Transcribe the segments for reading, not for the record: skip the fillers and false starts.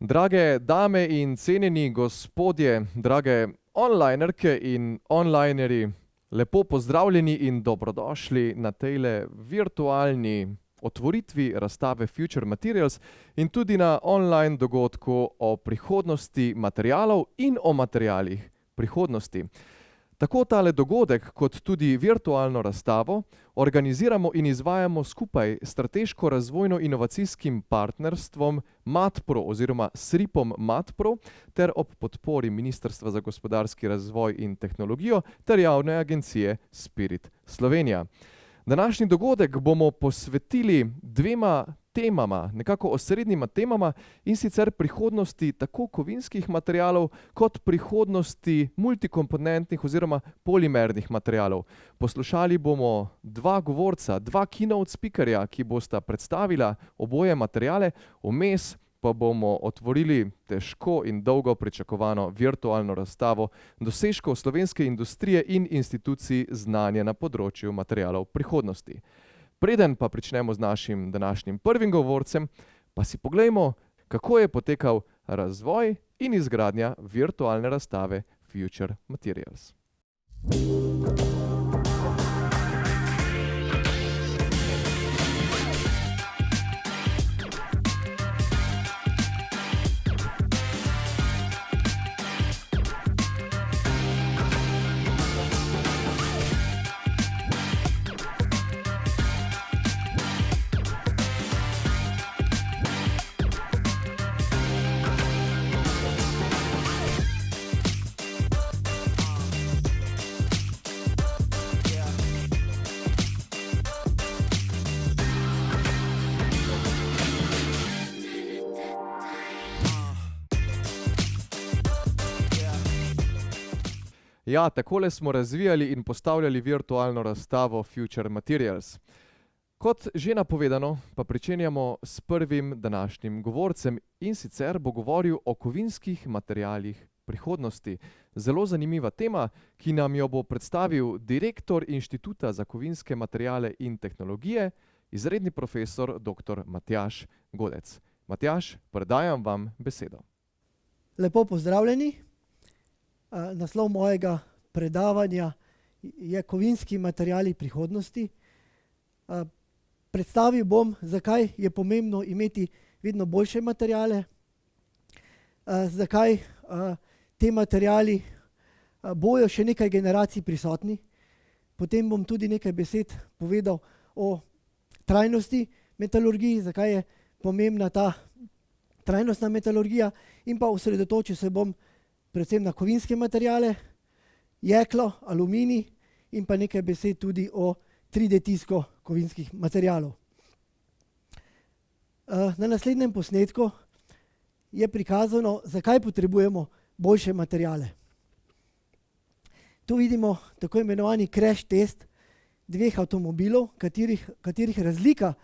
Drage dame in cenjeni gospodje, drage onlinerke in onlinerji, lepo pozdravljeni in dobrodošli na tejle virtualni otvoritvi razstave Future Materials in tudi na online dogodku o prihodnosti materialov in o materialih prihodnosti. Tako tale dogodek kot tudi virtualno razstavo organiziramo in izvajamo skupaj s strateško razvojno-inovacijskim partnerstvom Matpro oziroma SRIP-om Matpro ter ob podpori Ministrstva za gospodarski razvoj in tehnologijo ter javne agencije Spirit Slovenija. Današnji dogodek bomo posvetili dvema temama, nekako osrednjima temama, in sicer prihodnosti tako kovinskih materialov kot prihodnosti multikomponentnih oziroma polimernih materialov. Poslušali bomo dva govorca, dva keynote speakerja, ki bosta predstavila oboje materiale, vmes pa bomo otvorili težko in dolgo pričakovano virtualno razstavo dosežkov slovenske industrije in institucij znanja na področju materialov prihodnosti. Preden pa pričnemo z našim današnjim prvim govorcem, pa si poglejmo, kako je potekal razvoj in izgradnja virtualne razstave Future Materials. Ja, takole smo razvijali in postavljali virtualno razstavo Future Materials. Kot že napovedano, pa pričenjamo s prvim današnjim govorcem, in sicer bo govoril o kovinskih materialih prihodnosti. Zelo zanimiva tema, ki nam jo bo predstavil direktor Inštituta za kovinske materiale in tehnologije, izredni profesor dr. Matjaž Godec. Matjaž, predajam vam besedo. Lepo pozdravljeni. Naslov mojega predavanja je Kovinski materiali prihodnosti. Predstavil bom, zakaj je pomembno imeti vedno boljše materiale, zakaj te materiali bojo še nekaj generacij prisotni. Potem bom tudi nekaj besed povedal o trajnosti metalurgiji, zakaj je pomembna ta trajnostna metalurgija, in pa osredotočil se bom predvsem na kovinske materiale, jeklo, aluminij in pa nekaj besed tudi o 3D tisku kovinskih materialov. Na naslednjem posnetku je prikazano, zakaj potrebujemo boljše materiale. Tu vidimo tako imenovani crash test dveh avtomobilov, katerih razlika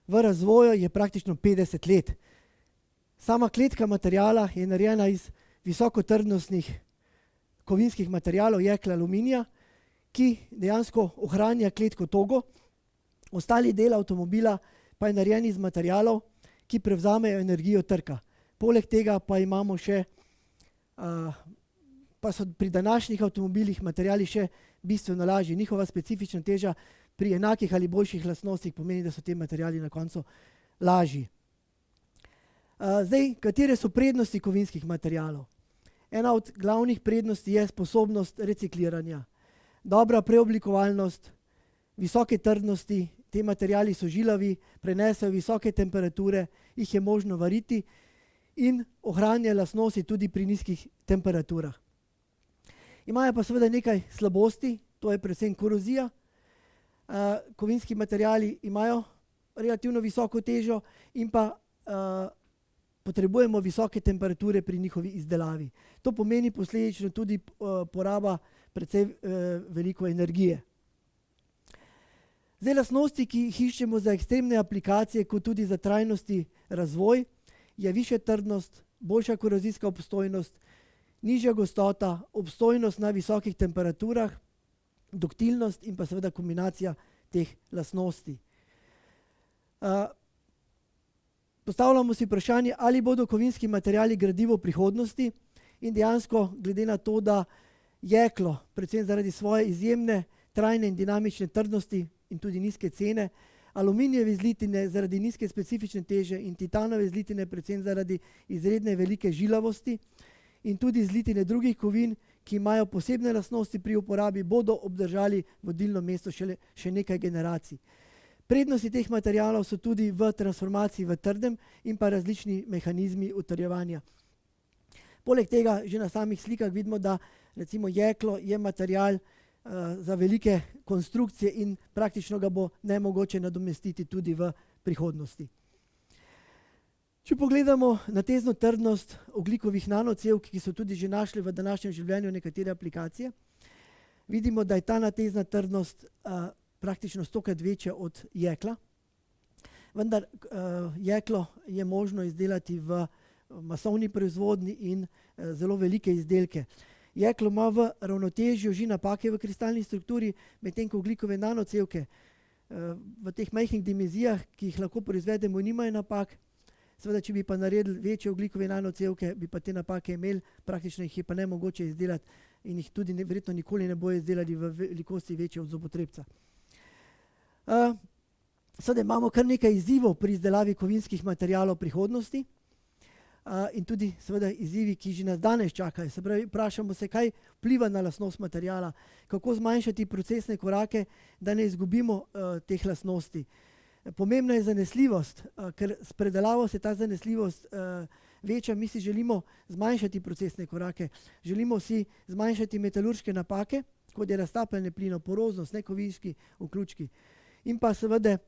v razvoju je praktično 50 let. Sama kletka materiala je narejena iz visokotrdnostnih kovinskih materialov, jekla, aluminija, ki dejansko ohranja kletko togo. Ostali del avtomobila pa je narejen iz materialov, ki prevzamejo energijo trka. Poleg tega pa imamo še, pa so pri današnjih avtomobilih materiali še bistveno lažji. Njihova specifična teža pri enakih ali boljših lastnostih pomeni, da so ti materiali na koncu lažji. Zdaj, katere so prednosti kovinskih materialov? Ena od glavnih prednosti je sposobnost recikliranja. Dobra preoblikovalnost, visoke trdnosti, te materiali so žilavi, prenesejo visoke temperature, jih je možno variti in ohranja lastnosti tudi pri nizkih temperaturah. Imajo pa seveda nekaj slabosti, to je predvsem korozija. Kovinski materiali imajo relativno visoko težo in pa potrebujemo visoke temperature pri njihovi izdelavi. To pomeni posledično tudi poraba precej veliko energije. Zdaj, lastnosti, ki jih iščemo za ekstremne aplikacije, kot tudi za trajnostni razvoj, je višja trdnost, boljša korozijska obstojnost, nižja gostota, obstojnost na visokih temperaturah, duktilnost in pa seveda kombinacija teh lastnosti. Postavljamo si vprašanje, ali bodo kovinski materiali gradivo prihodnosti, in dejansko glede na to, da jeklo, predvsem zaradi svoje izjemne, trajne in dinamične trdnosti in tudi nizke cene, aluminijeve zlitine zaradi nizke specifične teže in titanove zlitine predvsem zaradi izredne velike žilavosti in tudi zlitine drugih kovin, ki imajo posebne lastnosti pri uporabi, bodo obdržali vodilno mesto še nekaj generacij. Prednosti teh materialov so tudi v transformaciji v trdem in pa različni mehanizmi utrjevanja. Poleg tega že na samih slikah vidimo, da recimo jeklo je material za velike konstrukcije in praktično ga bo nemogoče nadomestiti tudi v prihodnosti. Če pogledamo natezno trdnost ogljikovih nanocevk, ki so tudi že našli v današnjem življenju nekatere aplikacije, vidimo, da je ta natezna trdnost praktično 100-krat večja od jekla, vendar jeklo je možno izdelati v masovni proizvodnji in zelo velike izdelke. Jeklo ima v ravnotežju že napake v kristalni strukturi, medtem ko ogljikove nanocevke v teh majhnih dimenzijah, ki jih lahko proizvedemo, nimajo napak. Seveda, če bi pa naredili večje ogljikove nanocevke, bi pa te napake imeli, praktično jih je pa nemogoče izdelati in jih tudi verjetno nikoli ne bojo izdelali v velikosti večje od zobotrebca. Seveda imamo kar nekaj izzivov pri izdelavi kovinskih materialov prihodnosti in tudi seveda izzivi, ki že nas danes čakajo. Se pravi, vprašamo se, kaj vpliva na lastnost materiala, kako zmanjšati procesne korake, da ne izgubimo teh lastnosti. Pomembna je zanesljivost, ker s predelavo se ta zanesljivost veča. Mi si želimo zmanjšati procesne korake, želimo si zmanjšati metalurške napake, kot je raztapljanje plinov, poroznost, nekovinski vključki in pa seveda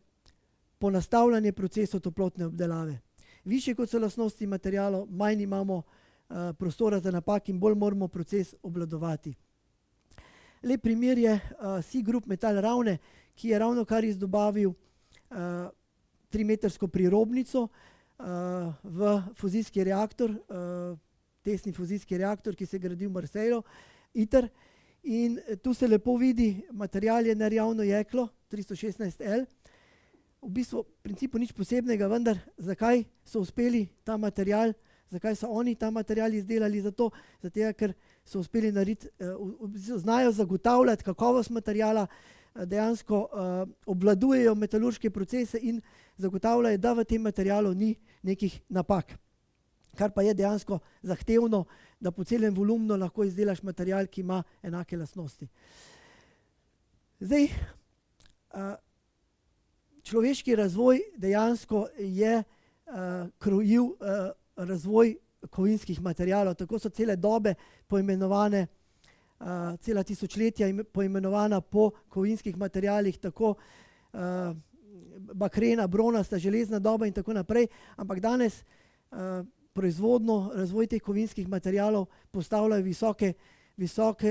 ponastavljanje procesov toplotne obdelave. Višje kot so lastnosti materialov, manj imamo prostora za napak in bolj moramo proces obvladovati. Lep primer je SeaGroup Metal Ravne, ki je ravno kar izdobavil 3-metrsko prirobnico v fuzijski reaktor, tesni fuzijski reaktor, ki se gradi v Marseillu, ITER. In tu se lepo vidi, material je nerjavno jeklo, 316L. V bistvu v principu nič posebnega, vendar zakaj so uspeli ta material, zakaj so oni ta material izdelali? Zato, ker so uspeli narediti, znajo zagotavljati kakovost materiala, dejansko obvladujejo metalurške procese in zagotavljajo, da v tem materialu ni nekih napak. Kar pa je dejansko zahtevno, da po celem volumnu lahko izdelaš material, ki ima enake lastnosti. Zdaj, človeški razvoj dejansko je krojil razvoj kovinskih materialov. Tako so cele dobe poimenovane, cela tisočletja poimenovana po kovinskih materialih, tako bakrena, bronasta, železna doba in tako naprej. Ampak danes proizvodno, razvoj teh kovinskih materialov postavljajo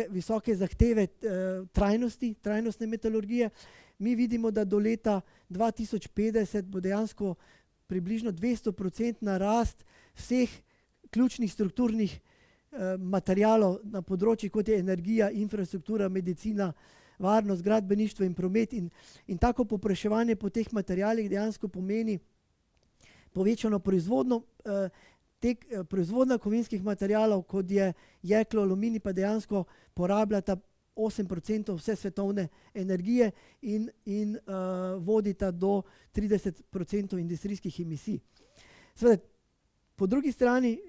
visoke zahteve trajnostne metalurgije. Mi vidimo, da do leta 2050 bo dejansko približno 200% rast vseh ključnih strukturnih materialov na področju, kot je energija, infrastruktura, medicina, varnost, gradbeništvo in promet. In tako povpraševanje po teh materialih dejansko pomeni povečano proizvodno. Proizvodnja kovinskih materialov, kot je jeklo, aluminij, pa dejansko porabljata 8% vse svetovne energije in vodita do 30% industrijskih emisij. Seveda, po drugi strani,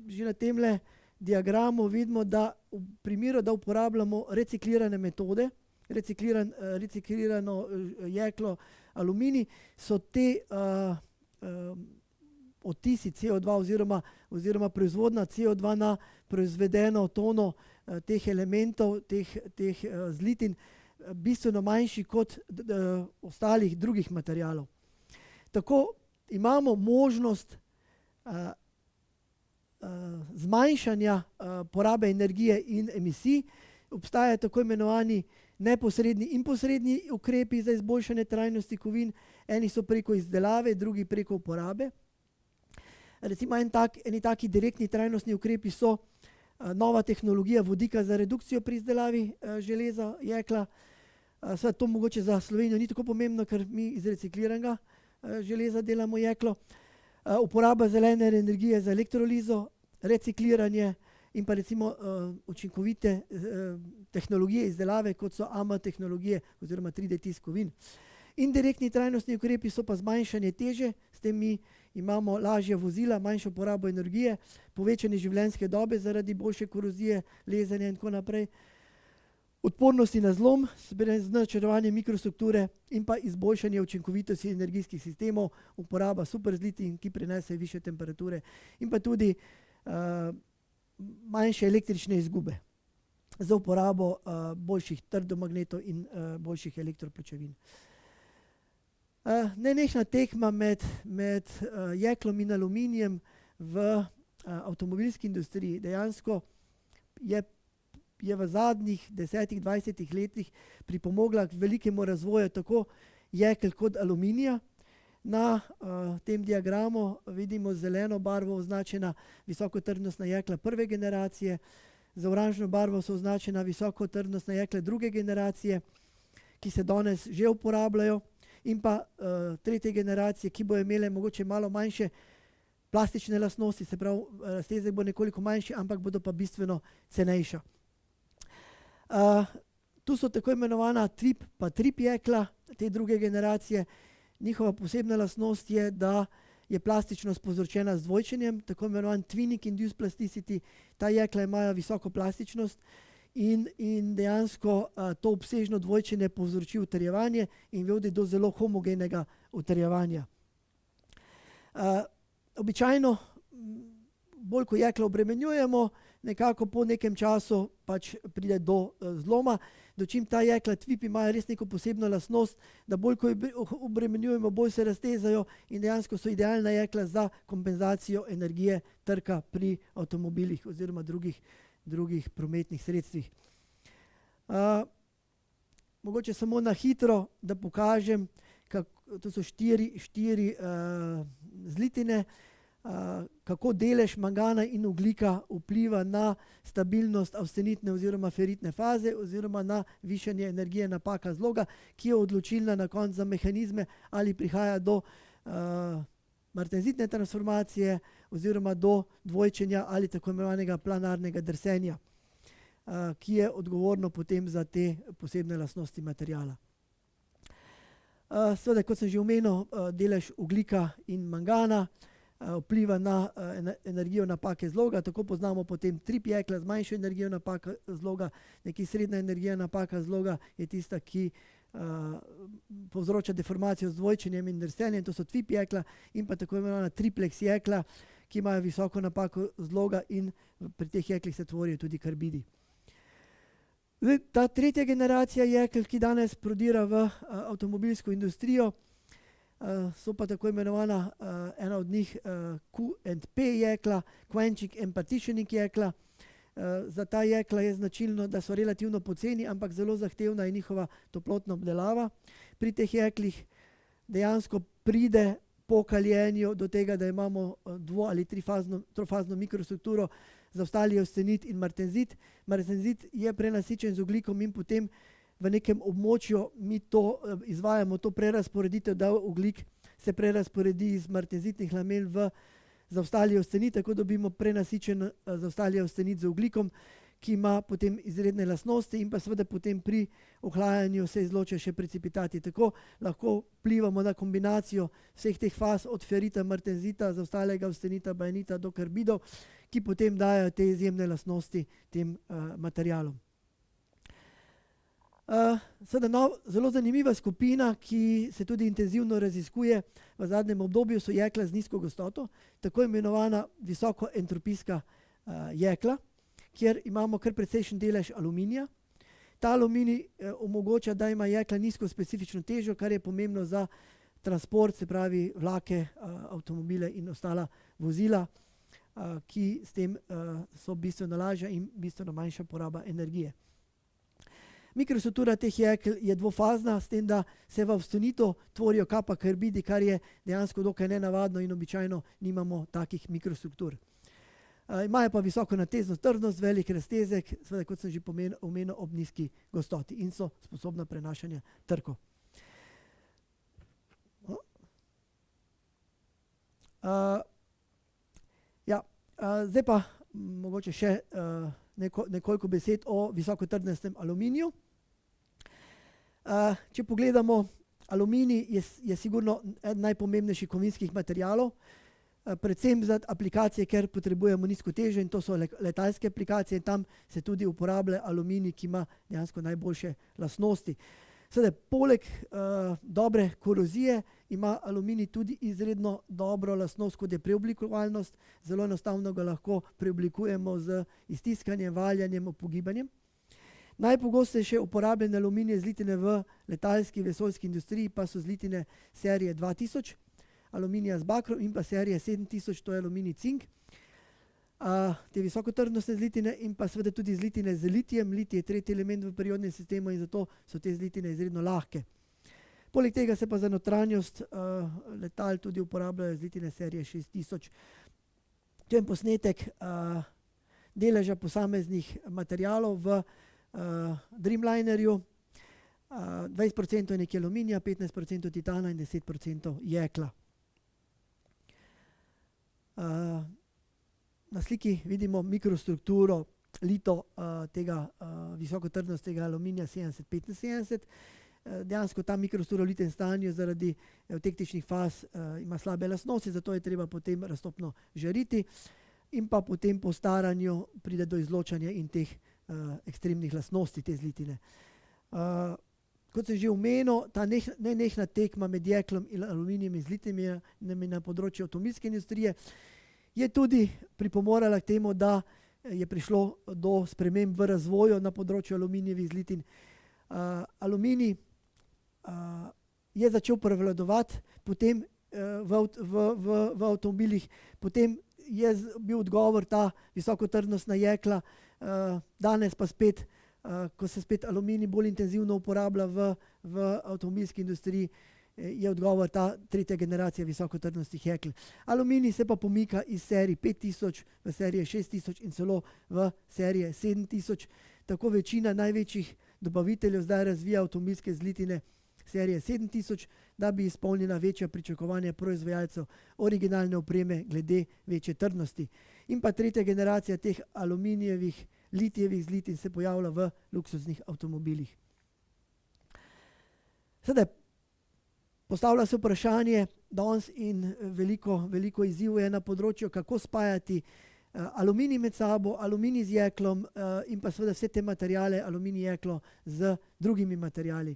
že na temle diagramu vidimo, da v primeru, da uporabljamo reciklirane metode, reciklirano jeklo, aluminij, so te odtisi CO2 oziroma proizvodna CO2 na proizvedeno tono teh elementov, teh zlitin, bistveno manjši kot ostalih drugih materialov. Tako imamo možnost zmanjšanja porabe energije in emisij. Obstajajo tako imenovani neposredni in posredni ukrepi za izboljšanje trajnosti kovin. Eni so preko izdelave, drugi preko uporabe. Recimo eni taki direktni trajnostni ukrepi so nova tehnologija vodika za redukcijo pri izdelavi železa, jekla. To mogoče za Slovenijo ni tako pomembno, ker mi iz recikliranega železa delamo jeklo. Uporaba zelene energije za elektrolizo, recikliranje in pa recimo učinkovite tehnologije izdelave, kot so AMA tehnologije oziroma 3D tiskovin. Indirektni trajnostni ukrepi so pa zmanjšanje teže, s tem mi imamo lažja vozila, manjšo porabo energije, povečanje življenjske dobe zaradi boljše korozije, lezenja in tako naprej, odpornosti na zlom, z načrtovanjem mikrostrukture in pa izboljšanje učinkovitosti energijskih sistemov, uporaba superzlitin, ki prenesejo višje temperature in pa tudi manjše električne izgube za uporabo boljših trdomagnetov in boljših elektropločevin. Nenehna tekma med jeklom in aluminijem v avtomobilski industriji dejansko je v zadnjih 10-20 letih pripomogla k velikemu razvoju tako jekel kot aluminija. Na tem diagramu vidimo zeleno barvo označena visokotrdnostna jekla prve generacije, za oranžno barvo so označena visokotrdnostna jekla druge generacije, ki se danes že uporabljajo, in pa tretje generacije, ki bojo imele mogoče malo manjše plastične lastnosti, se pravi, raztezek bo nekoliko manjši, ampak bodo pa bistveno cenejša. Tu so tako imenovana TWIP pa TRIP jekla te druge generacije. Njihova posebna lastnost je, da je plastičnost povzročena z dvojčenjem, tako imenovan twinning induced plasticity. Ta jekla imajo visoko plastičnost in dejansko to obsežno dvojčenje povzroči utrjevanje in vodi do zelo homogenega utrjevanja. Običajno, bolj ko jekla obremenjujemo, nekako po nekem času pač pride do zloma, dočim ta jekla TWIP imajo res neko posebno lastnost, da bolj ko obremenjujemo, bolj se raztezajo in dejansko so idealna jekla za kompenzacijo energije trka pri avtomobilih oziroma drugih prometnih sredstvih. Mogoče samo na hitro, da pokažem, to so štiri zlitine, kako delež mangana in ogljika vpliva na stabilnost avstenitne oziroma feritne faze oziroma na višanje energije napaka zloga, ki je odločilna na koncu za mehanizme, ali prihaja do martenzitne transformacije oziroma do dvojčenja ali tako imenovanega planarnega drsenja, ki je odgovorno potem za te posebne lastnosti materiala. Seveda, kot sem že omenil, delež ogljika in mangana vpliva na energijo napake zloga, tako poznamo potem TRIP jekla z manjšo energijo napake zloga, nekaj srednja energija napaka zloga je tista, ki povzroča deformacijo z dvojčenjem in drsenjem, to so TWIP jekla, in pa tako imenovana triplex jekla, ki imajo visoko napako zloga in pri teh jeklih se tvorijo tudi karbidi. Ta tretja generacija jekel, ki danes prodira v avtomobilsko industrijo, so pa tako imenovana, ena od njih Q&P jekla, quenching and partitioning jekla. Za ta jekla je značilno, da so relativno poceni, ampak zelo zahtevna je njihova toplotna obdelava. Pri teh jeklih dejansko pride po kaljenju do tega, da imamo dvo- ali trofazno mikrostrukturo za ostali avstenit in martenzit. Martenzit je prenasičen z ogljikom in potem v nekem območju mi to izvajamo, to prerazporeditev, da ogljik se prerazporedi iz martenzitnih lamel v zaostali avstenit, tako dobimo prenasičen zaostali avstenit z ogljikom, ki ima potem izredne lastnosti in pa seveda potem pri ohlajanju se izloča še precipitati. Tako lahko vplivamo na kombinacijo vseh teh faz od ferita, martenzita, zaostalega avstenita, bajanita do karbidov, ki potem dajo te izjemne lastnosti tem materialom. Zelo zanimiva skupina, ki se tudi intenzivno raziskuje v zadnjem obdobju, so jekla z nizko gostoto, tako imenovana visokoentropijska jekla, kjer imamo kar precejšen delež aluminija. Ta aluminij omogoča, da ima jekla nizko specifično težo, kar je pomembno za transport, se pravi vlake, avtomobile in ostala vozila, ki s tem so bistveno lažja in bistveno manjša poraba energije. Mikrostruktura teh jekel je dvofazna, s tem, da se v avstenitu tvorijo kappa karbidi, kar je dejansko dokaj nenavadno in običajno nimamo takih mikrostruktur. Imajo pa visoko natezno trdnost, velik raztezek, seveda, kot sem že omenil, ob nizki gostoti in so sposobna prenašanja trkov. Zdaj pa mogoče še nekoliko besed o visokotrdnostnem aluminiju. Če pogledamo, aluminij je sigurno eden najpomembnejših kovinskih materialov, predvsem za aplikacije, ker potrebujemo nizko težo in to so letalske aplikacije in tam se tudi uporablja aluminij, ki ima dejansko najboljše lastnosti. Seveda, poleg dobre korozije ima aluminij tudi izredno dobro lastnost, kot je preoblikovalnost. Zelo enostavno ga lahko preoblikujemo z iztiskanjem, valjanjem, upogibanjem. Najpogostejše uporabljene aluminije zlitine v letalski, vesoljski industriji pa so zlitine serije 2000, aluminija z bakrom in pa serije 7000, to je aluminij cink. Te visokotrdnostne zlitine in pa seveda tudi zlitine z litijem. Litij je tretji element v periodnem sistemu in zato so te zlitine izredno lahke. Poleg tega se pa za notranjost letal tudi uporabljajo zlitine serije 6000. To je posnetek deleža posameznih materialov v Dreamlinerju. 20% je nekje aluminija, 15% titana in 10% jekla. Na sliki vidimo mikrostrukturo lito tega visokotrdnostnega aluminija 7075. Dejansko ta mikrostruktura v litem stanju zaradi eutektičnih faz ima slabe lastnosti, zato je treba potem raztopno žariti in pa potem po staranju pride do izločanja in teh ekstremnih lastnosti te zlitine. Kot sem že omenil, ta nenehna tekma med jeklom in aluminijem in zlitinami na področju avtomobilske industrije je tudi pripomorala k temu, da je prišlo do sprememb v razvoju na področju aluminijevih zlitin. Aluminij je začel prevladovati potem v avtomobilih, potem je bil odgovor ta visokotrdnostna jekla, danes pa spet, ko se spet aluminij bolj intenzivno uporablja v avtomobilski industriji, je odgovor ta tretja generacija visokotrdnostnih jekel. Aluminij se pa pomika iz serij 5000 v serije 6000 in celo v serije 7000. Tako večina največjih dobaviteljev zdaj razvija avtomobilske zlitine serije 7000, da bi izpolnila večja pričakovanja proizvajalcev originalne opreme glede večje trdnosti. In pa tretja generacija teh aluminijevih, litijevih zlitin se pojavlja v luksuznih avtomobilih. Sedaj, postavlja se vprašanje danes in veliko izzivov je na področju, kako spajati aluminij med sabo, aluminij z jeklom in pa seveda vse te materiale, aluminij, jeklo z drugimi materiali.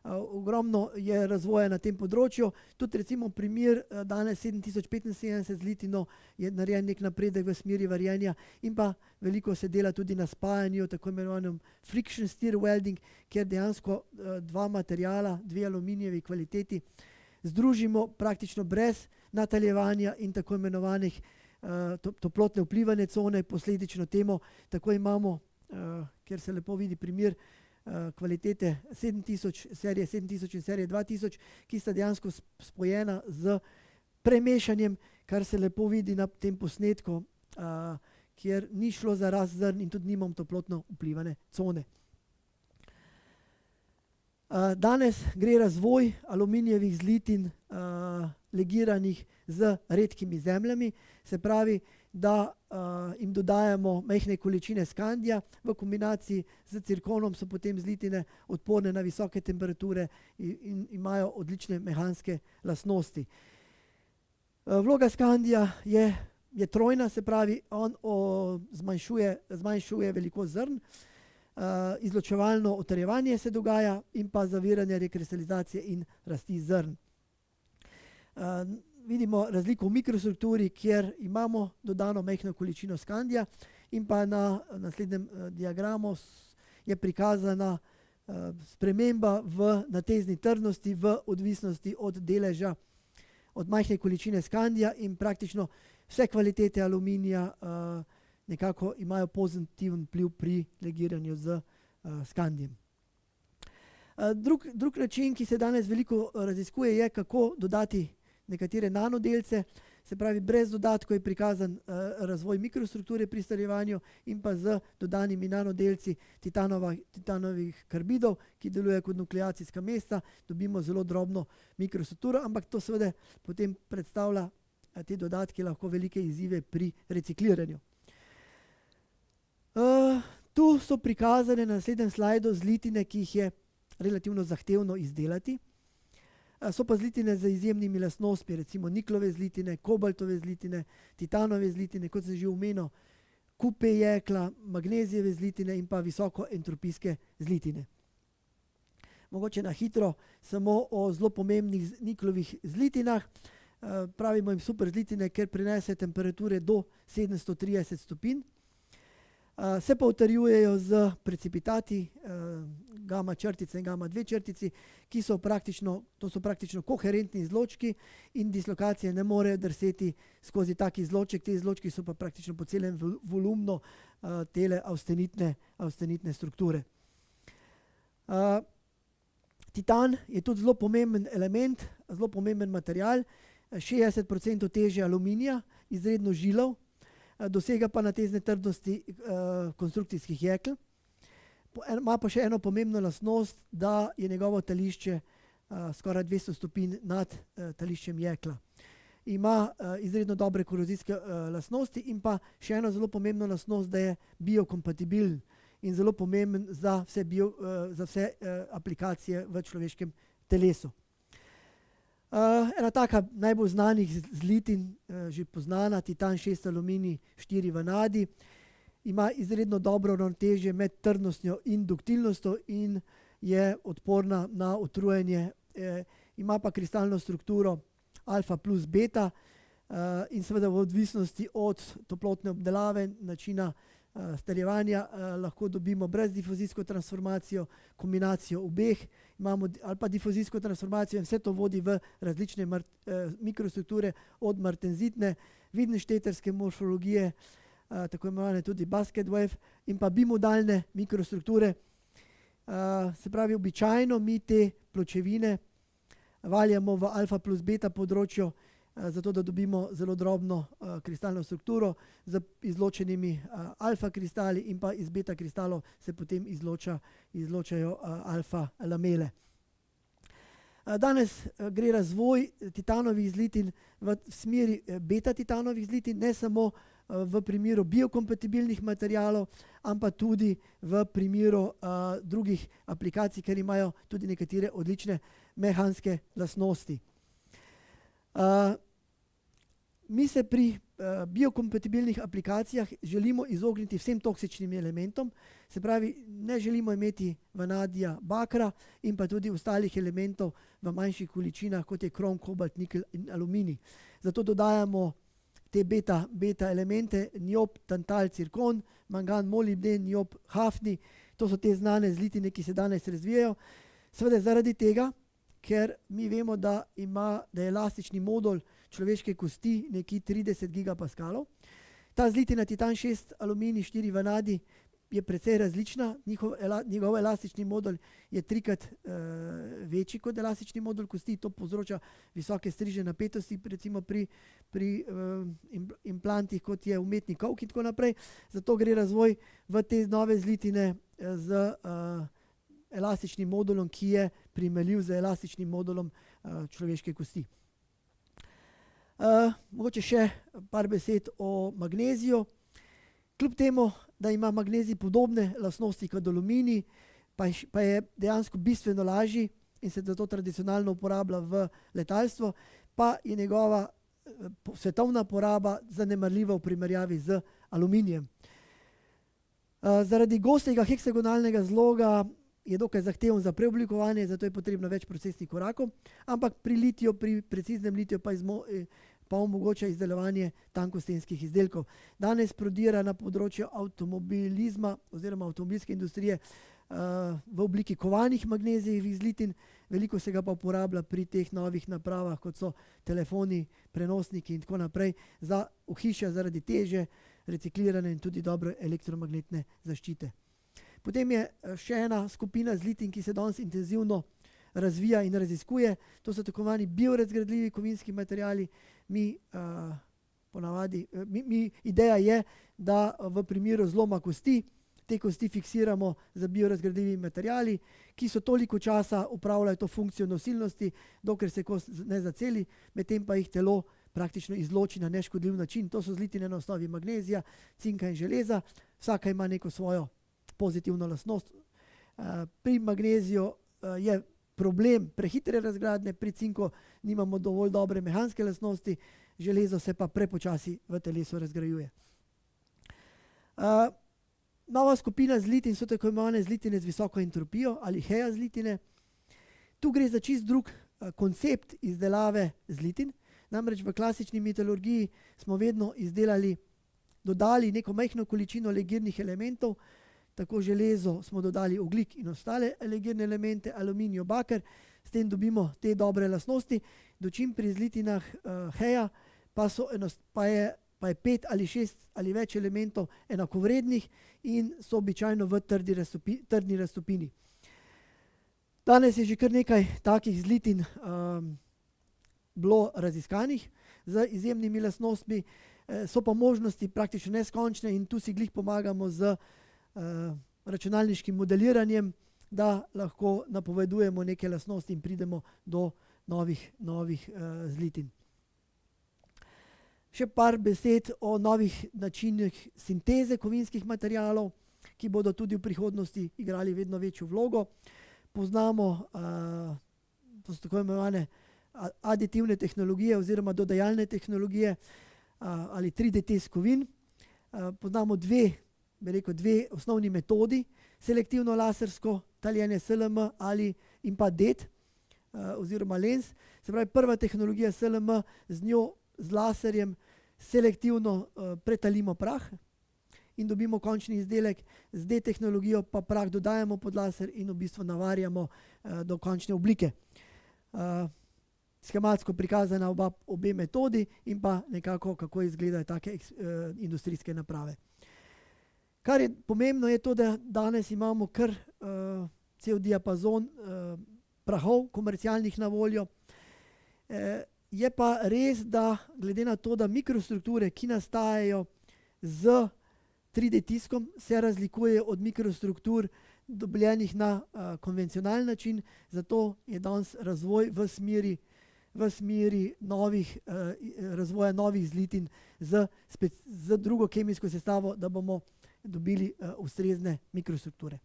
Ogromno je razvoja na tem področju, tudi recimo primer danes 7075 zlitino je narejen nek napredek v smeri varjenja in pa veliko se dela tudi na spajanju, tako imenovanem friction stir welding, kjer dejansko dva materiala, dve aluminijevi kvaliteti združimo praktično brez nataljevanja in tako imenovanih toplotne vplivane cone, posledično temu tako imamo, kjer se lepo vidi primer kvalitete 7000, serije 7000 in serije 2000, ki sta dejansko spojena z premešanjem, kar se lepo vidi na tem posnetku, kjer ni šlo za rast zrn in tudi nimam toplotno vplivane cone. Danes gre razvoj aluminijevih zlitin legiranih z redkimi zemljami, se pravi, da jim dodajamo majhne količine skandija, v kombinaciji z cirkonom so potem zlitine odporne na visoke temperature in imajo odlične mehanske lastnosti. Vloga skandija je trojna, se pravi, on zmanjšuje velikost zrn, izločevalno utrjevanje se dogaja in pa zaviranje rekristalizacije in rasti zrn. Vidimo razliko v mikrostrukturi, kjer imamo dodano majhno količino skandija in pa na naslednjem diagramu je prikazana sprememba na tezni trdnosti v odvisnosti od deleža, od majhne količine skandija in praktično vse kvalitete aluminija nekako imajo pozitiven vpliv pri legiranju z skandijem. Drug način, ki se danes veliko raziskuje, je, kako dodati nekatere nanodelce, se pravi, brez dodatkov je prikazan razvoj mikrostrukture pri strjevanju in pa z dodanimi nanodelci titanovih karbidov, ki delujejo kot nukleacijska mesta, dobimo zelo drobno mikrostrukturo, ampak to seveda potem predstavlja te dodatke lahko velike izzive pri recikliranju. Tu so prikazane na naslednjem slajdu zlitine, ki jih je relativno zahtevno izdelati. So pa zlitine z izjemnimi lastnostmi, recimo niklove zlitine, kobaltove zlitine, titanove zlitine, kot sem že omenil, kupe jekla, magnezijeve zlitine in pa visokoentropijske zlitine. Mogoče na hitro samo o zelo pomembnih niklovih zlitinah. Pravimo jim super zlitine, ker prenese temperature do 730 stopinj. Se pa utrjujejo z precipitati, gama črtice in gama 2 črtici, to so praktično koherentni izločki in dislokacije ne morejo drseti skozi tak izloček. Ti izločki so pa praktično po celem volumnu tele austenitne strukture. Titan je tudi zelo pomemben element, zelo pomemben material, 60% težje aluminija, izredno žilav, dosega pa natezne trdnosti konstrukcijskih jekel. Ima pa še eno pomembno lastnost, da je njegovo tališče skoraj 200 stopinj nad tališčem jekla. Ima izredno dobre korozijske lastnosti in pa še eno zelo pomembno lastnost, da je biokompatibilen in zelo pomemben za vse aplikacije v človeškem telesu. Ena taka najbolj znanih zlitin, že poznana, titan 6 aluminij 4 vanadij, ima izredno dobro ravnotežje med trdnostjo in duktilnostjo in je odporna na utrujenje. Ima pa kristalno strukturo alfa plus beta in seveda v odvisnosti od toplotne obdelave, načina strjevanja lahko dobimo brezdifuzijsko transformacijo, kombinacijo obeh, ali pa difuzijsko transformacijo in vse to vodi v različne mikrostrukture od martenzitne, widenšteterske morfologije, tako imenovane tudi basket wave in pa bimodalne mikrostrukture. Se pravi, običajno mi te pločevine valjamo v alfa plus beta področju, zato da dobimo zelo drobno kristalno strukturo z izločenimi alfa kristali in pa iz beta kristalov se potem izločajo alfa lamele. Danes gre razvoj titanovih zlitin v smeri beta titanovih zlitin, ne samo v primeru biokompatibilnih materialov, ampak tudi v primeru drugih aplikacij, ker imajo tudi nekatere odlične mehanske lastnosti. Mi se pri biokompatibilnih aplikacijah želimo izogniti vsem toksičnim elementom, se pravi, ne želimo imeti vanadija, bakra in pa tudi ostalih elementov v manjših količinah, kot je krom, kobalt, nikel in aluminij. Zato dodajamo te beta elemente, niob, tantal, cirkon, mangan, molibden, niob, hafni. To so te znane zlitine, ki se danes razvijajo. Seveda zaradi tega, ker mi vemo, da je elastični modul človeške kosti nekje 30 gigapaskalov. Ta zlitina titan 6 aluminij 4 vanadij je precej različna, njegov elastični modul je 3-krat večji kot elastični modul kosti, to povzroča visoke strižne napetosti, recimo pri implantih, kot je umetni kolk in tako naprej. Zato gre razvoj v te nove zlitine z elastičnim modulom, ki je primerljiv z elastičnim modulom človeške kosti. Mogoče še par besed o magneziju. Kljub temu, da ima magnezij podobne lastnosti kot aluminij, pa je dejansko bistveno lažji in se zato tradicionalno uporablja v letalstvu, pa je njegova svetovna poraba zanemarljiva v primerjavi z aluminijem. Zaradi gostega heksagonalnega zloga je dokaj zahteven za preoblikovanje, zato je potrebno več procesnih korakov, ampak pri litiju, pri preciznem litiju pa omogoča izdelovanje tankostenskih izdelkov. Danes prodira na področju avtomobilizma oziroma avtomobilske industrije v obliki kovanih magnezijevih zlitin, veliko se ga pa uporablja pri teh novih napravah, kot so telefoni, prenosniki in tako naprej, za ohišja zaradi teže, reciklirane in tudi dobre elektromagnetne zaščite. Potem je še ena skupina zlitin, ki se danes intenzivno razvija in raziskuje. To so tako imenovani biorazgradljivi kovinski materiali. Ideja je, da v primeru zloma kosti te kosti fiksiramo z biorazgradljivimi materiali, ki so toliko časa opravljajo to funkcijo nosilnosti, dokler se kost ne zaceli, medtem pa jih telo praktično izloči na neškodljiv način. To so zlitine na osnovi magnezija, cinka in železa. Vsaka ima neko svojo pozitivno lastnost. Pri magneziju je problem prehitre razgradnje, pri cinku nimamo dovolj dobre mehanske lastnosti, železo se pa prepočasi v telesu razgrajuje. Nova skupina zlitin so tako imenovane zlitine z visoko entropijo ali HEA zlitine. Tu gre za čist drug koncept izdelave zlitin. Namreč v klasični metalurgiji smo vedno dodali neko majhno količino legirnih elementov, tako železo smo dodali ogljik in ostale legirne elemente, aluminij, baker, s tem dobimo te dobre lastnosti, dočim pri zlitinah HEA pa je 5 ali 6 ali več elementov enakovrednih in so običajno v trdni raztopini. Danes je že kar nekaj takih zlitin bilo raziskanih z izjemnimi lastnostmi, so pa možnosti praktično neskončne in tu si glih pomagamo z računalniškim modeliranjem, da lahko napovedujemo neke lastnosti in pridemo do novih zlitin. Še par besed o novih načinih sinteze kovinskih materialov, ki bodo tudi v prihodnosti igrali vedno večjo vlogo. Poznamo to so tako imenovane aditivne tehnologije oziroma dodajalne tehnologije ali 3D test kovin. Poznamo dve osnovni metodi, selektivno lasersko taljenje SLM in pa DET oziroma lens. Se pravi, prva tehnologija SLM, z laserjem selektivno pretalimo prah in dobimo končni izdelek, z DET tehnologijo pa prah dodajamo pod laser in v bistvu navarjamo do končne oblike. Schematsko prikazana obe metodi in pa nekako, kako izgledajo take industrijske naprave. Kar je pomembno, je to, da danes imamo kar cel diapazon prahov komercialnih na voljo. Je pa res, da glede na to, da mikrostrukture, ki nastajajo z 3D tiskom, se razlikujejo od mikrostruktur dobljenih na konvencionalen način, zato je danes razvoj v smeri razvoja novih zlitin z drugo kemijsko sestavo, da bomo dobili ustrezne mikrostrukture.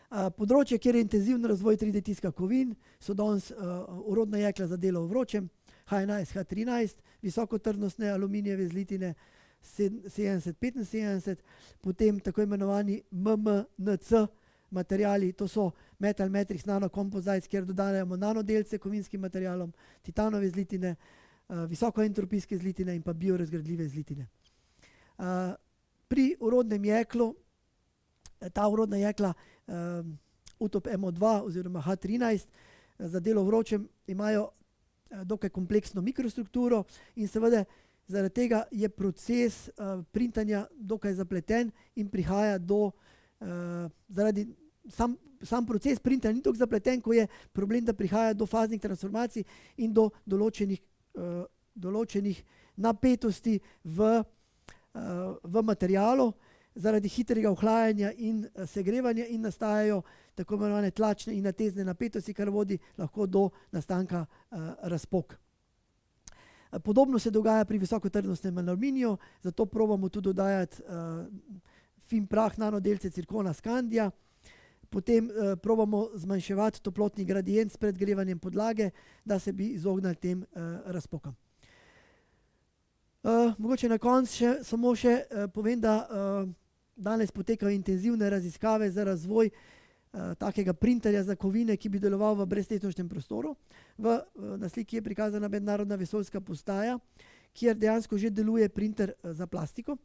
Področje, kjer je intenziven razvoj 3D tiska kovin, so danes orodna jekla za delo v vročem, H11, H13, visokotrdnostne aluminijeve zlitine 70-75, potem tako imenovani MMNC materiali, to so Metal Matrix Nano-Composites, kjer dodajamo nanodelce kovinskim materialom, titanove zlitine, visokoentropijske zlitine in pa biorazgradljive zlitine. Pri orodnem jeklu, ta orodna jekla UTOP MO2 oziroma H13 za delo v vročem imajo dokaj kompleksno mikrostrukturo in seveda zaradi tega je proces printanja dokaj zapleten in prihaja do sam proces printanja ni toliko zapleten, ko je problem, da prihaja do faznih transformacij in do določenih napetosti v materialu zaradi hitrega ohlajanja in segrevanja in nastajajo tako imenovane tlačne in natezne napetosti, kar vodi lahko do nastanka razpok. Podobno se dogaja pri visokotrdnostnem aluminiju, zato probamo tudi dodajati fin prah nanodelce cirkona skandija, potem probamo zmanjševati toplotni gradient s predgrevanjem podlage, da se bi izognili tem razpokam. Mogoče na koncu samo še povem, da danes potekajo intenzivne raziskave za razvoj takega printerja za kovine, ki bi deloval v breztečnostem prostoru. Na sliki je prikazana mednarodna vesoljska postaja, kjer dejansko že deluje printer za plastiko.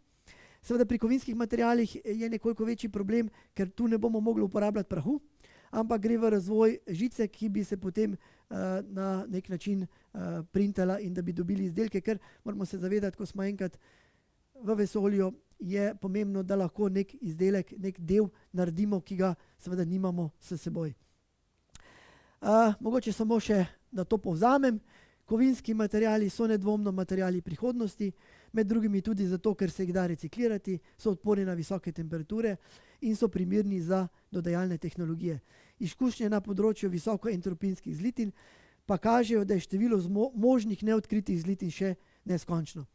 Seveda pri kovinskih materialih je nekoliko večji problem, ker tu ne bomo mogli uporabljati prahu, ampak gre v razvoj žice, ki bi se potem na nek način printala in da bi dobili izdelke, ker moramo se zavedati, ko smo enkrat v vesolju, je pomembno, da lahko nek izdelek, nek del naredimo, ki ga seveda nimamo s seboj. Mogoče samo še, da to povzamem. Kovinski materiali so nedvomno materiali prihodnosti, med drugimi tudi zato, ker se jih da reciklirati, so odporni na visoke temperature in so primerni za dodajalne tehnologije. Izkušnje na področju visokoentropijskih zlitin pa kažejo, da je število možnih neodkritih zlitin še neskončno.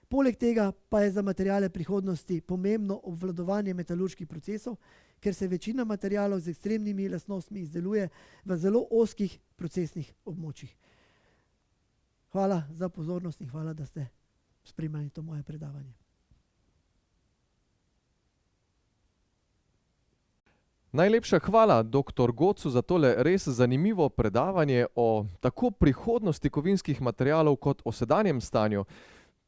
Poleg tega pa je za materiale prihodnosti pomembno obvladovanje metalurških procesov, ker se večina materialov z ekstremnimi lastnostmi izdeluje v zelo ozkih procesnih območjih. Hvala za pozornost in hvala, da ste spremljali to moje predavanje. Najlepša hvala, dr. Gocu, za tole res zanimivo predavanje o tako prihodnosti kovinskih materialov kot o sedanjem stanju.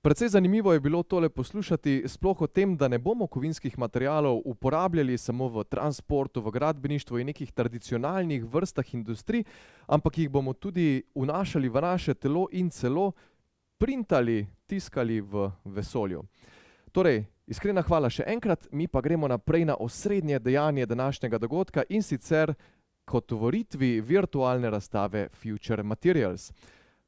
Precej zanimivo je bilo tole poslušati, sploh o tem, da ne bomo kovinskih materialov uporabljali samo v transportu, v gradbeništvu in nekih tradicionalnih vrstah industrij, ampak jih bomo tudi vnašali v naše telo in celo printali, tiskali v vesolju. Torej, iskrena hvala še enkrat, mi pa gremo naprej na osrednje dejanje današnjega dogodka in sicer k otvoritvi virtualne razstave Future Materials.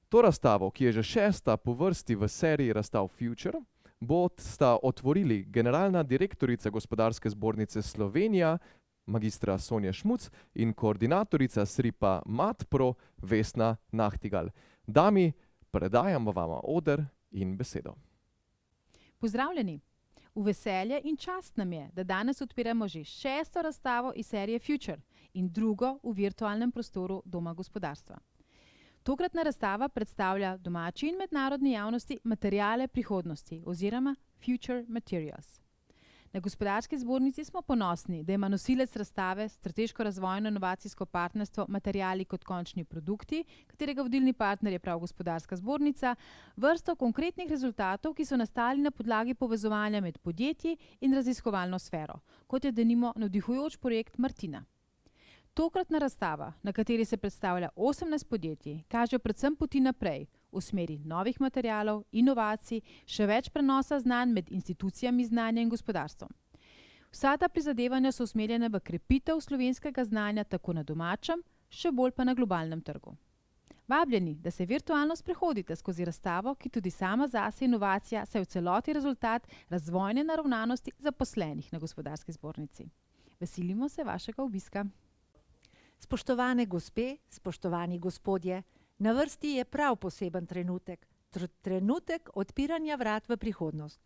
To razstavo, ki je že 6. po vrsti v seriji razstav Future, bosta otvorili generalna direktorica Gospodarske zbornice Slovenija, magistra Sonja Šmuc, in koordinatorica SRIP-a MatPro, Vesna Nahtigal. Dami, predajamo vama oder in besedo. Pozdravljeni! V veselje in čast nam je, da danes odpiramo že 6. razstavo iz serije Future in drugo v virtualnem prostoru Doma gospodarstva. Tokratna razstava predstavlja domači in mednarodni javnosti materiale prihodnosti oziroma Future Materials. Na Gospodarski zbornici smo ponosni, da ima nosilec razstave strateško razvojno inovacijsko partnerstvo Materiali kot končni produkti, katerega vodilni partner je prav Gospodarska zbornica, vrsto konkretnih rezultatov, ki so nastali na podlagi povezovanja med podjetji in raziskovalno sfero, kot je denimo navdihujoč projekt Martina. Tokratna razstava, na kateri se predstavlja 18 podjetij, kaže predvsem poti naprej v smeri novih materialov, inovacij, še več prenosa znanj med institucijami znanja in gospodarstvom. Vsa ta prizadevanja so usmerjene v krepitev slovenskega znanja tako na domačem, še bolj pa na globalnem trgu. Vabljeni, da se virtualno sprehodite skozi razstavo, ki tudi sama zase inovacija, saj v celoti rezultat razvojne naravnanosti zaposlenih na Gospodarski zbornici. Veselimo se vašega obiska. Spoštovane gospe, spoštovani gospodje, na vrsti je prav poseben trenutek, trenutek odpiranja vrat v prihodnost.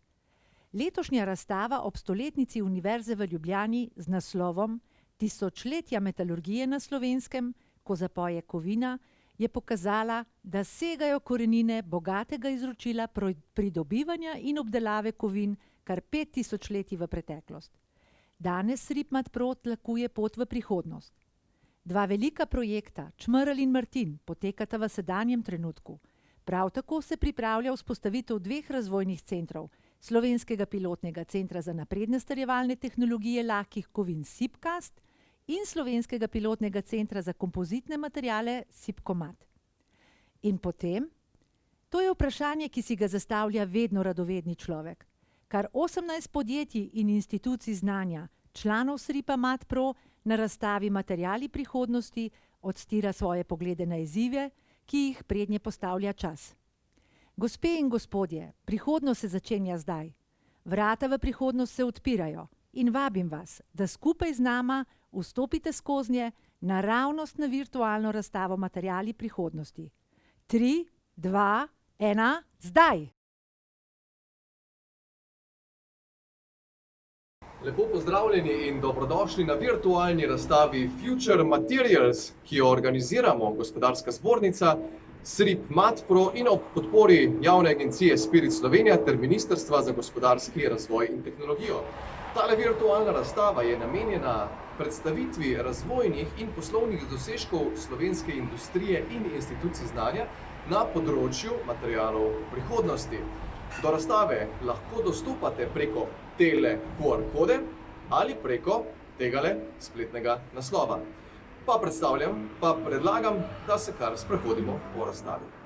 Letošnja razstava ob stoletnici Univerze v Ljubljani z naslovom Tisočletja metalurgije na Slovenskem, ko zapoje kovina, je pokazala, da segajo korenine bogatega izročila pridobivanja in obdelave kovin kar 5000 leti v preteklost. Danes SRIP MatPro tlakuje pot v prihodnost. Dva velika projekta, Čmrlj in Martin, potekata v sedanjem trenutku. Prav tako se pripravlja vzpostavitev 2 razvojnih centrov, Slovenskega pilotnega centra za napredne strjevalne tehnologije lahkih kovin SIPCAST in Slovenskega pilotnega centra za kompozitne materiale SIPCOMAT. In potem? To je vprašanje, ki si ga zastavlja vedno radovedni človek. Kar 18 podjetij in institucij znanja, članov SRIP-a MatPro, na razstavi Materiali prihodnosti odstira svoje poglede na izzive, ki jih prednje postavlja čas. Gospe in gospodje, prihodnost se začenja zdaj. Vrata v prihodnost se odpirajo in vabim vas, da skupaj z nama vstopite skoznje naravnost na virtualno razstavo Materiali prihodnosti. 3, 2, 1, zdaj! Lepo pozdravljeni in dobrodošli na virtualni razstavi Future Materials, ki jo organiziramo Gospodarska zbornica, SRIP MatPro in ob podpori javne agencije Spirit Slovenija ter Ministrstva za gospodarski razvoj in tehnologijo. Tale virtualna razstava je namenjena predstavitvi razvojnih in poslovnih dosežkov slovenske industrije in institucij znanja na področju materialov prihodnosti. Do razstave lahko dostopate preko tele QR kode ali preko tegale spletnega naslova. Pa predlagam, da se kar sprehodimo po razstavi.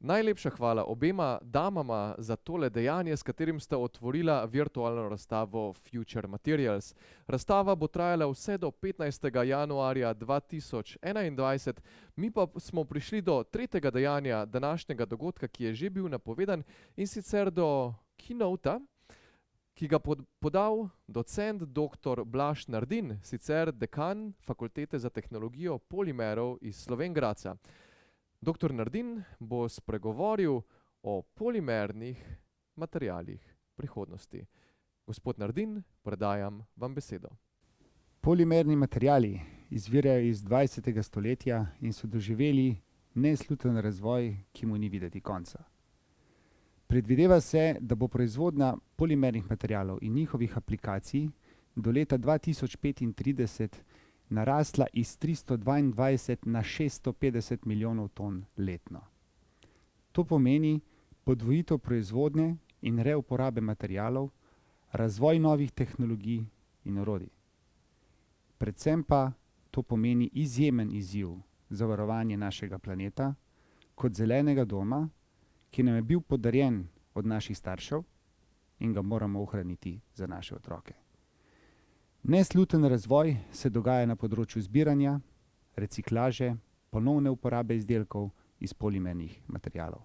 Najlepša hvala obema damama za tole dejanje, s katerim sta otvorila virtualno razstavo Future Materials. Razstava bo trajala vse do 15. januarja 2021, mi pa smo prišli do tretjega dejanja današnjega dogodka, ki je že bil napovedan, in sicer do keynota, ki ga podal docent dr. Blaž Nardin, sicer dekan Fakultete za tehnologijo polimerov iz Slovenj Gradca. Dr. Nardin bo spregovoril o polimernih materialih prihodnosti. Gospod Nardin, predajam vam besedo. Polimerni materiali izvirajo iz 20. stoletja in so doživeli nesluten razvoj, ki mu ni videti konca. Predvideva se, da bo proizvodnja polimernih materialov in njihovih aplikacij do leta 2035 narasla iz 322 na 650 milijonov ton letno. To pomeni podvojitev proizvodnje in reuporabe materialov, razvoj novih tehnologij in orodij. Predvsem pa to pomeni izjemen izziv za varovanje našega planeta kot zelenega doma, ki nam je bil podarjen od naših staršev in ga moramo ohraniti za naše otroke. Nesluten razvoj se dogaja na področju zbiranja, reciklaže, ponovne uporabe izdelkov iz polimernih materialov.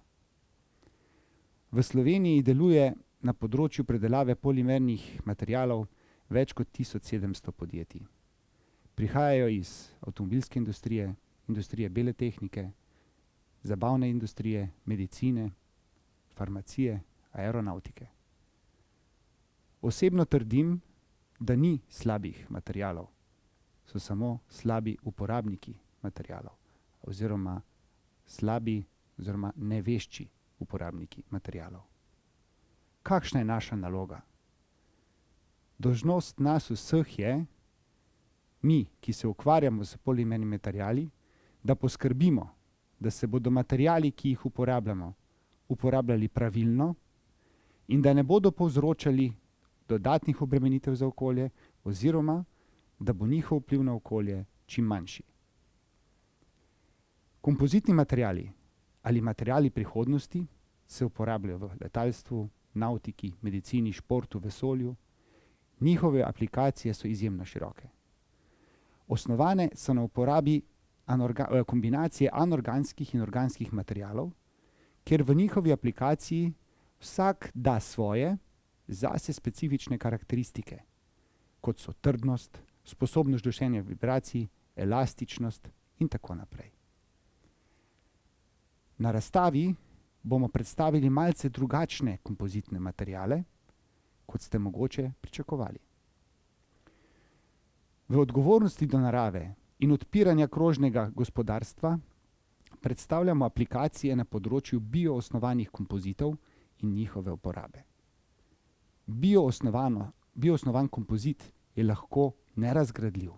V Sloveniji deluje na področju predelave polimernih materialov več kot 1700 podjetij. Prihajajo iz avtomobilske industrije, industrije bele tehnike, zabavne industrije, medicine, farmacije, aeronautike. Osebno trdim, da ni slabih materialov, so samo slabi uporabniki materialov oziroma slabi oziroma nevešči uporabniki materialov. Kakšna je naša naloga? Dolžnost nas vseh je, mi, ki se ukvarjamo s polimernimi materiali, da poskrbimo, da se bodo materiali, ki jih uporabljamo, uporabljali pravilno in da ne bodo povzročali dodatnih obremenitev za okolje oziroma da bo njihov vpliv na okolje čim manjši. Kompozitni materiali ali materiali prihodnosti se uporabljajo v letalstvu, nautiki, medicini, športu, vesolju. Njihove aplikacije so izjemno široke. Osnovane so na uporabi kombinacije anorganskih in organskih materialov, kjer v njihovi aplikaciji vsak da svoje, zase specifične karakteristike, kot so trdnost, sposobnost dušenja vibracij, elastičnost in tako naprej. Na razstavi bomo predstavili malce drugačne kompozitne materiale, kot ste mogoče pričakovali. V odgovornosti do narave in odpiranja krožnega gospodarstva predstavljamo aplikacije na področju bioosnovanih kompozitov in njihove uporabe. Bioosnovan kompozit je lahko nerazgradljiv.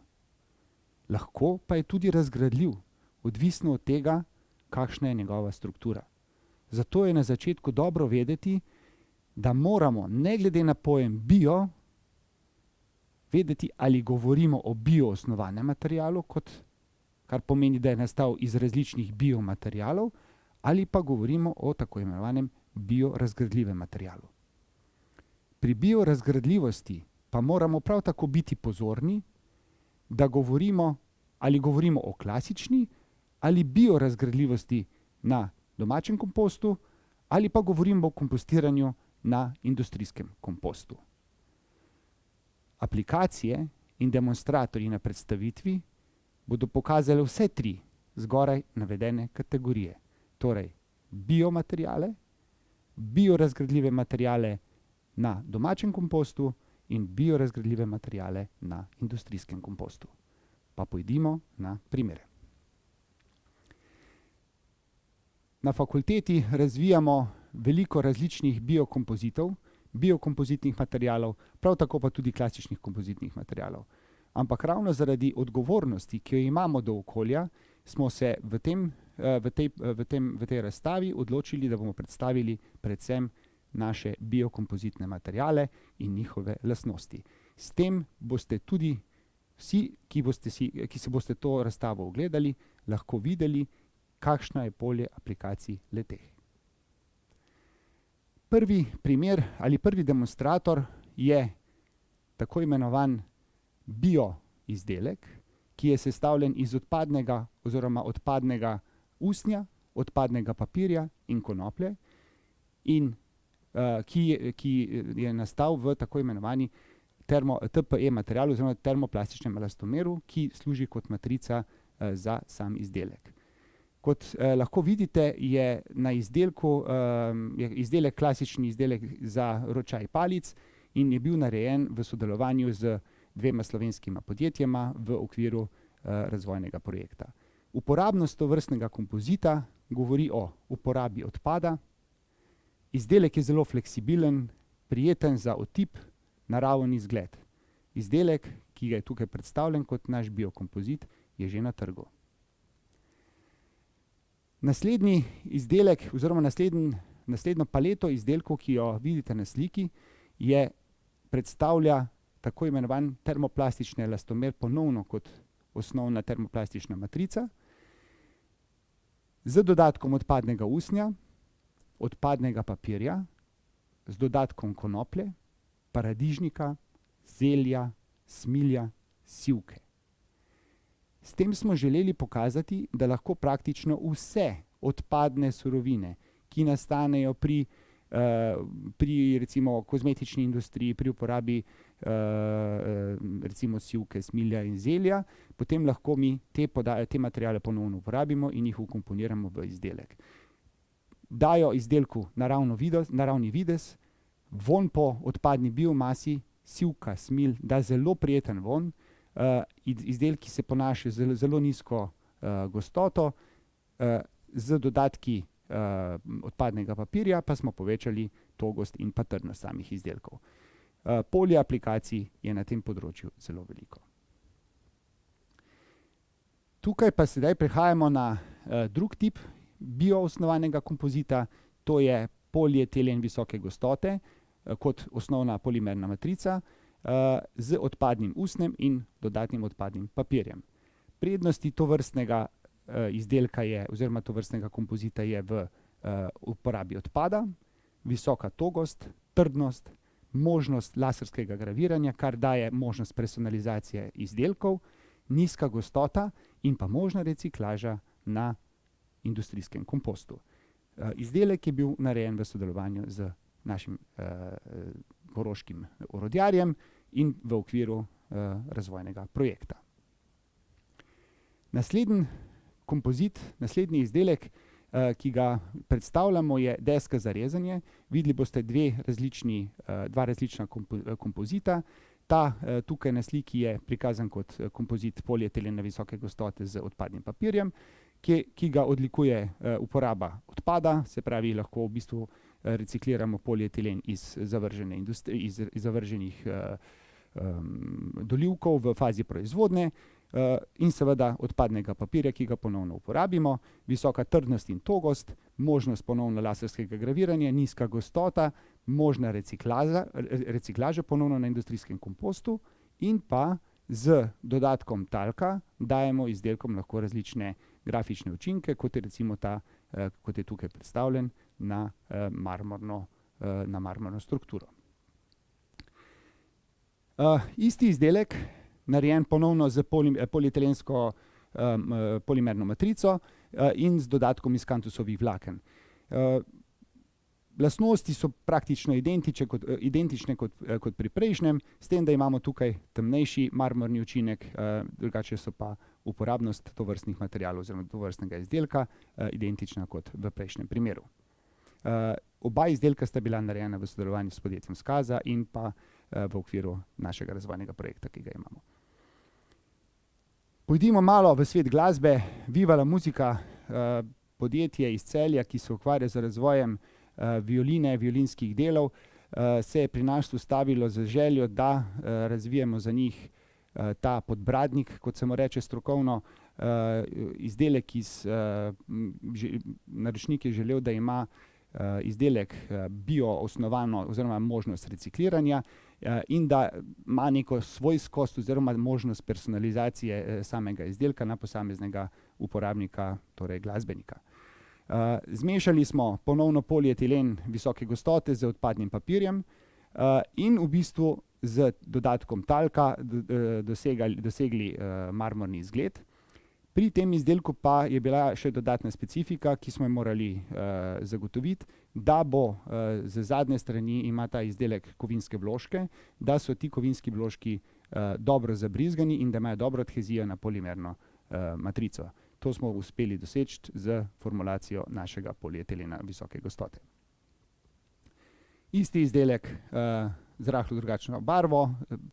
Lahko pa je tudi razgradljiv, odvisno od tega, kakšna je njegova struktura. Zato je na začetku dobro vedeti, da moramo, ne glede na pojem bio, vedeti, ali govorimo o bioosnovanem materialu, kar pomeni, da je nastal iz različnih biomaterialov, ali pa govorimo o tako imenovanem biorazgradljivem materialu. Pri biorazgradljivosti pa moramo prav tako biti pozorni, da govorimo o klasični ali biorazgradljivosti na domačem kompostu ali pa govorimo o kompostiranju na industrijskem kompostu. Aplikacije in demonstratorji na predstavitvi bodo pokazali vse tri zgoraj navedene kategorije, torej biomateriale, biorazgradljive materiale na domačem kompostu in biorazgradljive materiale na industrijskem kompostu. Pa pojdimo na primere. Na fakulteti razvijamo veliko različnih biokompozitov, biokompozitnih materialov, prav tako pa tudi klasičnih kompozitnih materialov. Ampak ravno zaradi odgovornosti, ki jo imamo do okolja, smo se v tej razstavi odločili, da bomo predstavili predvsem naše biokompozitne materiale in njihove lastnosti. S tem boste tudi vsi, ki se boste to razstavo ogledali, lahko videli, kakšno je polje aplikacij le-teh. Prvi primer ali prvi demonstrator je tako imenovan bioizdelek, ki je sestavljen iz odpadnega oziroma odpadnega usnja, odpadnega papirja in konoplje, in ki je nastal v tako imenovani TPE materialu oziroma termoplastičnem elastomeru, ki služi kot matrica za sam izdelek. Kot lahko vidite, je na izdelku je izdelek klasični izdelek za ročaj palic in je bil narejen v sodelovanju z 2 slovenskima podjetjema v okviru razvojnega projekta. Uporabnost tovrstnega kompozita govori o uporabi odpada. Izdelek je zelo fleksibilen, prijeten za otip, naraven izgled. Izdelek, ki je tukaj predstavljen kot naš biokompozit, je že na trgu. Naslednji izdelek oziroma naslednjo paleto izdelkov, ki jo vidite na sliki, predstavlja tako imenovan termoplastični elastomer, ponovno kot osnovna termoplastična matrica, z dodatkom odpadnega usnja, odpadnega papirja, z dodatkom konoplje, paradižnika, zelja, smilja, sivke. S tem smo želeli pokazati, da lahko praktično vse odpadne surovine, ki nastanejo pri recimo kozmetični industriji, pri uporabi recimo sivke, smilja in zelja, potem lahko mi te materiale ponovno uporabimo in jih vkomponiramo v izdelek. Dajo izdelku naravni videz, vonj po odpadni biomasi, sivka, smilj, da zelo prijeten vonj, izdelki se ponašajo z zelo nizko gostoto, z dodatki odpadnega papirja pa smo povečali togost in pa trdnost samih izdelkov. Polje aplikacij je na tem področju zelo veliko. Tukaj pa sedaj prehajamo na drug tip bioosnovanega kompozita, to je polietilen visoke gostote kot osnovna polimerna matrica z odpadnim usnjem in dodatnim odpadnim papirjem. Prednosti tovrstnega izdelka oziroma tovrstnega kompozita je v uporabi odpada, visoka togost, trdnost, možnost laserskega graviranja, kar daje možnost personalizacije izdelkov, nizka gostota in pa možna reciklaža na industrijskem kompostu. Izdelek je bil narejen v sodelovanju z našim koroškim orodjarjem in v okviru razvojnega projekta. Naslednji kompozit, naslednji izdelek, ki ga predstavljamo, je deska za rezanje. Videli boste dva različna kompozita. Ta tukaj na sliki je prikazan kot kompozit polietilene visoke gostote z odpadnim papirjem, ki ga odlikuje uporaba odpada, se pravi, lahko v bistvu recikliramo polietilen iz zavrženih dolivkov v fazi proizvodnje in seveda odpadnega papirja, ki ga ponovno uporabimo, visoka trdnost in togost, možnost ponovno laserskega graviranja, nizka gostota, možna reciklaža ponovno na industrijskem kompostu in pa z dodatkom talka dajemo izdelkom lahko različne grafične učinke, kot je recimo ta, kot je tukaj predstavljen, na marmorno strukturo. Isti izdelek, narejen ponovno z polietilensko polimerno matrico in z dodatkom iz kantusovih vlaken. Lastnosti so praktično identične kot pri prejšnjem, s tem, da imamo tukaj temnejši marmorni učinek, drugače so pa uporabnost tovrstnih materialov oziroma tovrstnega izdelka identična kot v prejšnjem primeru. Oba izdelka sta bila narejena v sodelovanju s podjetjem Skaza in pa v okviru našega razvojnega projekta, ki ga imamo. Pojdimo malo v svet glasbe. Viva la Musica, podjetje iz Celja, ki se ukvarja z razvojem violine, violinskih delov, se je pri nas ustavilo z željo, da razvijemo za njih ta podbradnik, kot se mu reče strokovno, izdelek naročnik je želel, da ima izdelek bioosnovano oziroma možnost recikliranja in da ima neko svojskost oziroma možnost personalizacije samega izdelka na posameznega uporabnika, torej glasbenika. Zmešali smo ponovno polietilen visoke gostote z odpadnim papirjem in v bistvu z dodatkom talka dosegli marmorni izgled. Pri tem izdelku pa je bila še dodatna specifika, ki smo jo morali zagotoviti, da bo z zadnje strani ima ta izdelek kovinske vložke, da so ti kovinski vložki dobro zabrizgani in da imajo dobro adhezijo na polimerno matrico. To smo uspeli doseči z formulacijo našega polietilena visoke gostote. Isti izdelek z rahlo drugačno barvo.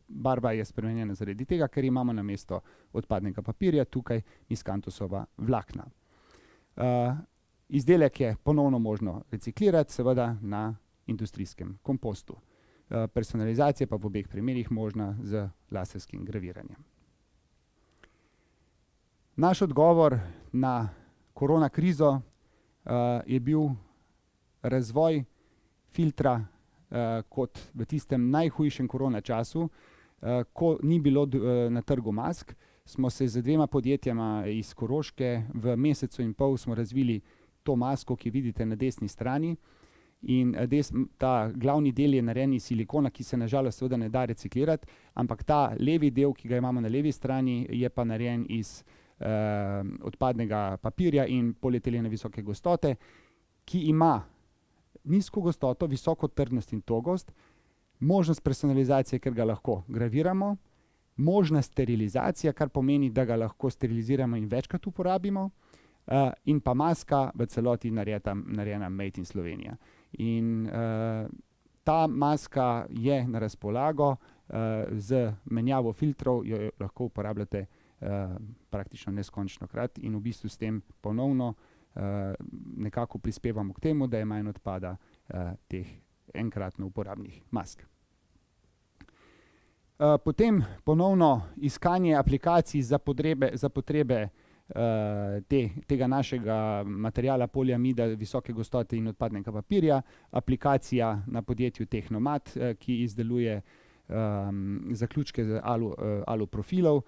Barva je spremenjena zaradi tega, ker imamo namesto odpadnega papirja tukaj miskantusova vlakna. Izdelek je ponovno možno reciklirati, seveda na industrijskem kompostu. Personalizacija pa v obeh primerih možna z laserskim graviranjem. Naš odgovor na korona krizo je bil razvoj filtra kot v tistem najhujšem korona času, ko ni bilo na trgu mask, smo se z 2 podjetjama iz Koroške v mesecu in pol smo razvili to masko, ki vidite na desni strani. In ta glavni del je narejen iz silikona, ki se nažalost seveda ne da reciklirati, ampak ta levi del, ki ga imamo na levi strani, je pa narejen iz odpadnega papirja in polietilena visoke gostote, ki ima nizko gostoto, visoko trdnost in togost, možnost personalizacije, ker ga lahko graviramo, možna sterilizacija, kar pomeni, da ga lahko steriliziramo in večkrat uporabimo, in pa maska v celoti narejena made in Slovenija. In ta maska je na razpolago, z menjavo filtrov jo lahko uporabljate praktično neskončnokrat in v bistvu s tem ponovno nekako prispevamo k temu, da je manj odpada teh enkratno uporabnih mask. Potem ponovno iskanje aplikacij za potrebe tega našega materiala poliamida visoke gostote in odpadnega papirja. Aplikacija na podjetju Tehnomat, ki izdeluje zaključke z aluprofilov.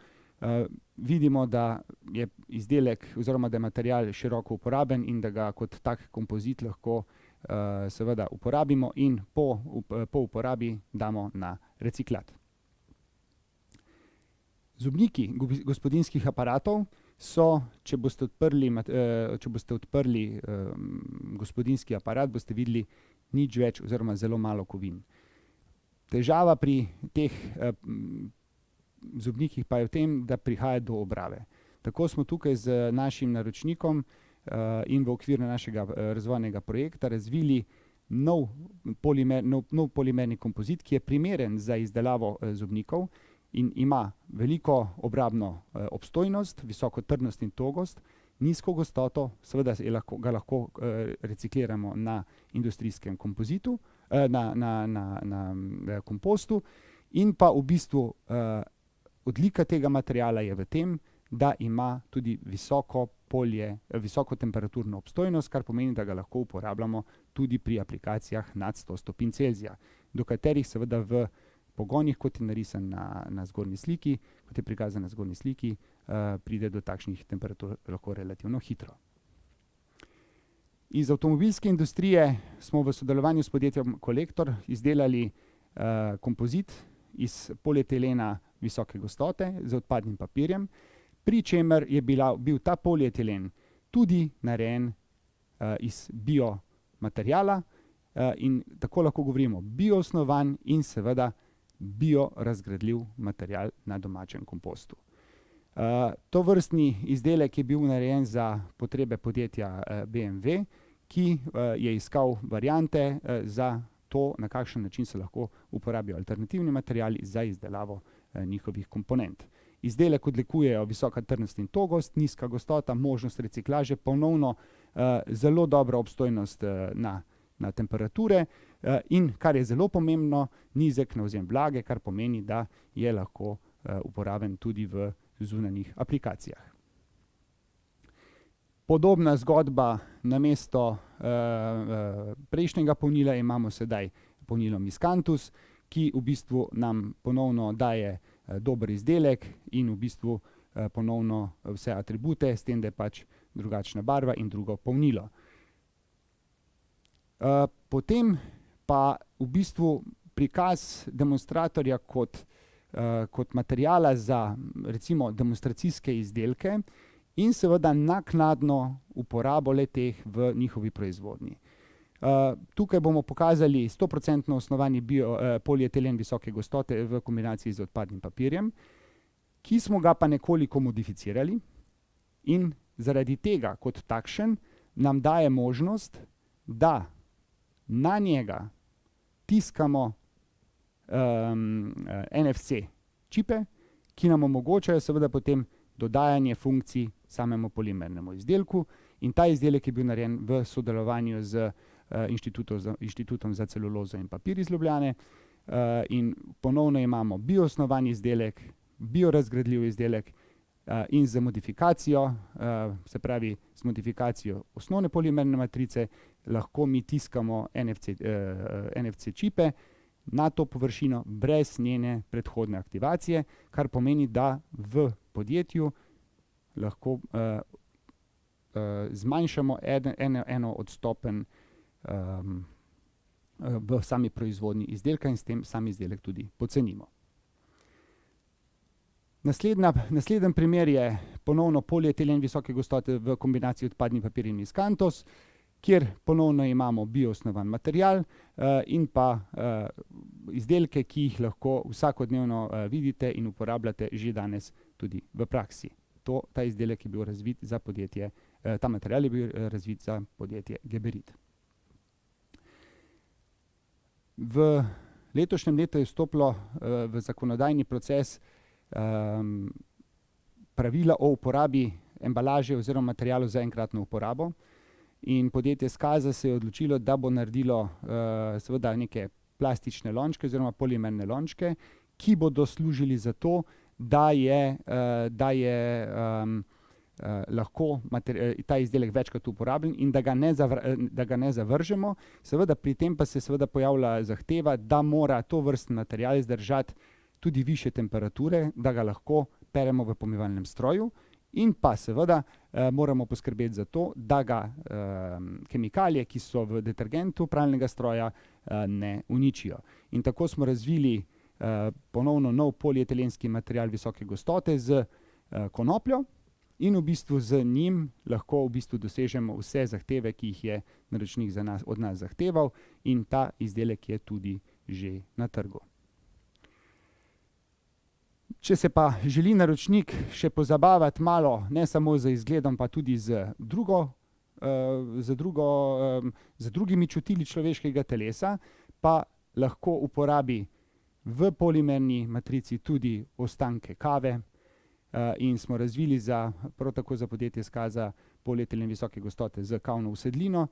Vidimo, da je izdelek oziroma da je material široko uporaben in da ga kot tak kompozit lahko seveda uporabimo in po uporabi damo na reciklat. Zobniki gospodinjskih aparatov so, če boste odprli gospodinjski aparat, boste videli nič več oziroma zelo malo kovin. Težava pri teh zobnikih pa je v tem, da prihaja do obrave. Tako smo tukaj z našim naročnikom in v okviru našega razvojnega projekta razvili nov polimerni kompozit, ki je primeren za izdelavo zobnikov in ima veliko obrabno obstojnost, visoko trdnost in togost, nizko gostoto, seveda ga lahko recikliramo na industrijskem kompozitu, na kompostu, in pa v bistvu odlika tega materiala je v tem, da ima tudi visoko temperaturno obstojnost, kar pomeni, da ga lahko uporabljamo tudi pri aplikacijah nad 100 stopinj Celzija, do katerih seveda v pogonih, kot je narisan na zgornji sliki, kot je prikazan na zgornji sliki, pride do takšnih temperatur lahko relativno hitro. Iz avtomobilske industrije smo v sodelovanju s podjetjem Kolektor izdelali kompozit iz polietilena visoke gostote z odpadnim papirjem, pri čemer je bil ta polietilen tudi narejen iz biomateriala in tako lahko govorimo bioosnovan in seveda biorazgradljiv material na domačem kompostu. Tovrstni izdelek je bil narejen za potrebe podjetja BMW, ki je iskal variante za to, na kakšen način se lahko uporabijo alternativni materiali za izdelavo njihovih komponent. Izdelek odlikujejo visoka trdnost in togost, nizka gostota, možnost reciklaže, ponovno zelo dobra obstojnost na temperature in, kar je zelo pomembno, nizek navzem vlage, kar pomeni, da je lahko uporaben tudi v zunanjih aplikacijah. Podobna zgodba, namesto prejšnjega polnila imamo sedaj polnilo Miscanthus, ki v bistvu nam ponovno daje dober izdelek in v bistvu ponovno vse atribute, s tem, da je pač drugačna barva in drugo polnilo. Potem pa v bistvu prikaz demonstratorja kot materiala za recimo demonstracijske izdelke in seveda naknadno uporabo le-teh v njihovi proizvodnji. Tukaj bomo pokazali 100% osnovani polietilen visoke gostote v kombinaciji z odpadnim papirjem, ki smo ga pa nekoliko modificirali in zaradi tega kot takšen nam daje možnost, da na njega tiskamo NFC čipe, ki nam omogočajo seveda potem dodajanje funkcij samemu polimernemu izdelku, in ta izdelek je bil narejen v sodelovanju z Inštitutom za celulozo in papir iz Ljubljane, in ponovno imamo bioosnovan izdelek, biorazgradljiv izdelek, in z modifikacijo, se pravi z modifikacijo osnovne polimerne matrice, lahko mi tiskamo NFC čipe na to površino brez njene predhodne aktivacije, kar pomeni, da v podjetju lahko zmanjšamo eno odstopen v sami proizvodnji izdelka in s tem sami izdelek tudi pocenimo. Naslednji primer je ponovno polietilen visoke gostote v kombinaciji odpadni papir in Miskanthos, kjer ponovno imamo bioosnovan material in pa izdelke, ki jih lahko vsakodnevno vidite in uporabljate že danes tudi v praksi. Ta izdelek je bil razvit za podjetje, ta material je bil razvit za podjetje Geberit. V letošnjem letu je vstopilo v zakonodajni proces pravila o uporabi embalaže oziroma materialov za enkratno uporabo. In podjetje Skaza se je odločilo, da bo naredilo seveda neke plastične lončke oziroma polimerne lončke, ki bodo služili za to, da je lahko ta izdelek večkrat uporabljen in da ga ne zavržemo. Seveda pri tem pa se seveda pojavlja zahteva, da mora tovrsten material zdržati tudi višje temperature, da ga lahko peremo v pomivalnem stroju. In pa seveda moramo poskrbeti za to, da ga kemikalije, ki so v detergentu pralnega stroja, ne uničijo. In tako smo razvili ponovno nov polietilenski material visoke gostote z konopljo in v bistvu z njim lahko v bistvu dosežemo vse zahteve, ki jih je naročnik od nas zahteval, in ta izdelek je tudi že na trgu. Če se pa želi naročnik še pozabavati malo, ne samo z izgledom, pa tudi z drugimi čutili človeškega telesa, pa lahko uporabi v polimerni matrici tudi ostanke kave, in smo razvili prav tako za podjetje Skaza polietilen visoke gostote z kavno usedlino,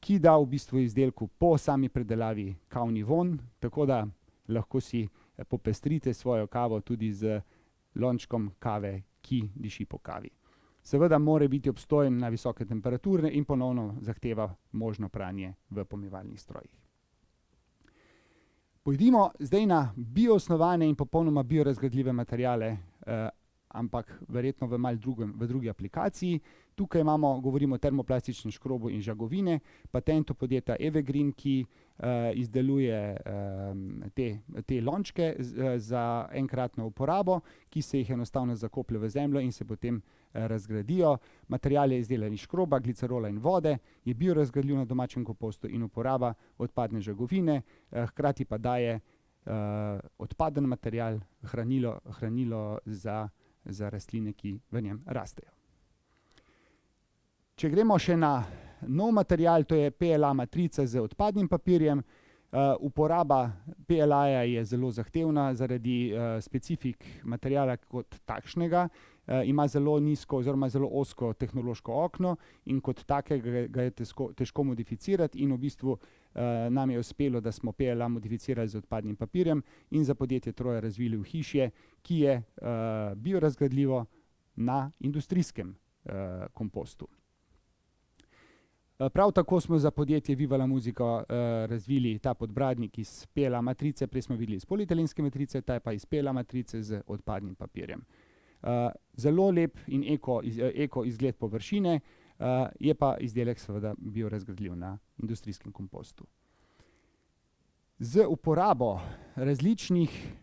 ki da v bistvu izdelku po sami predelavi kavni vonj, tako da lahko si popestrite svojo kavo tudi z lončkom kave, ki diši po kavi. Seveda mora biti obstojen na visoke temperature in ponovno zahteva možno pranje v pomivalnih strojih. Pojdimo zdaj na bioosnovane in popolnoma biorazgradljive materiale, ampak verjetno v drugi aplikaciji. Tukaj govorimo o termoplastičnem škrobu in žagovine, patentu podjetja Evergreen, ki izdeluje te lončke za enkratno uporabo, ki se jih enostavno zakoplje v zemljo in se potem razgradijo. Material je izdelan iz škroba, glicerola in vode, je biorazgradljiv na domačem kompostu in uporaba odpadne žagovine, hkrati pa daje odpaden material, hranilo za rastline, ki v njem rastejo. Če gremo še na nov material, to je PLA matrica z odpadnim papirjem. Uporaba PLA-ja je zelo zahtevna zaradi specifik materiala kot takšnega. Ima zelo nizko oziroma zelo ozko tehnološko okno in kot takega ga je težko modificirati, in v bistvu nam je uspelo, da smo PLA modificirali z odpadnim papirjem in za podjetje Troja razvili ohišje, ki je biorazgradljivo na industrijskem kompostu. Prav tako smo za podjetje Viva la Musica razvili ta podbradnik iz PLA matrice, prej smo videli iz polietilenske matrice, ta je pa iz PLA matrice z odpadnim papirjem. Zelo lep in eko izgled površine, je pa izdelek seveda biorazgradljiv na industrijskem kompostu. Z uporabo različnih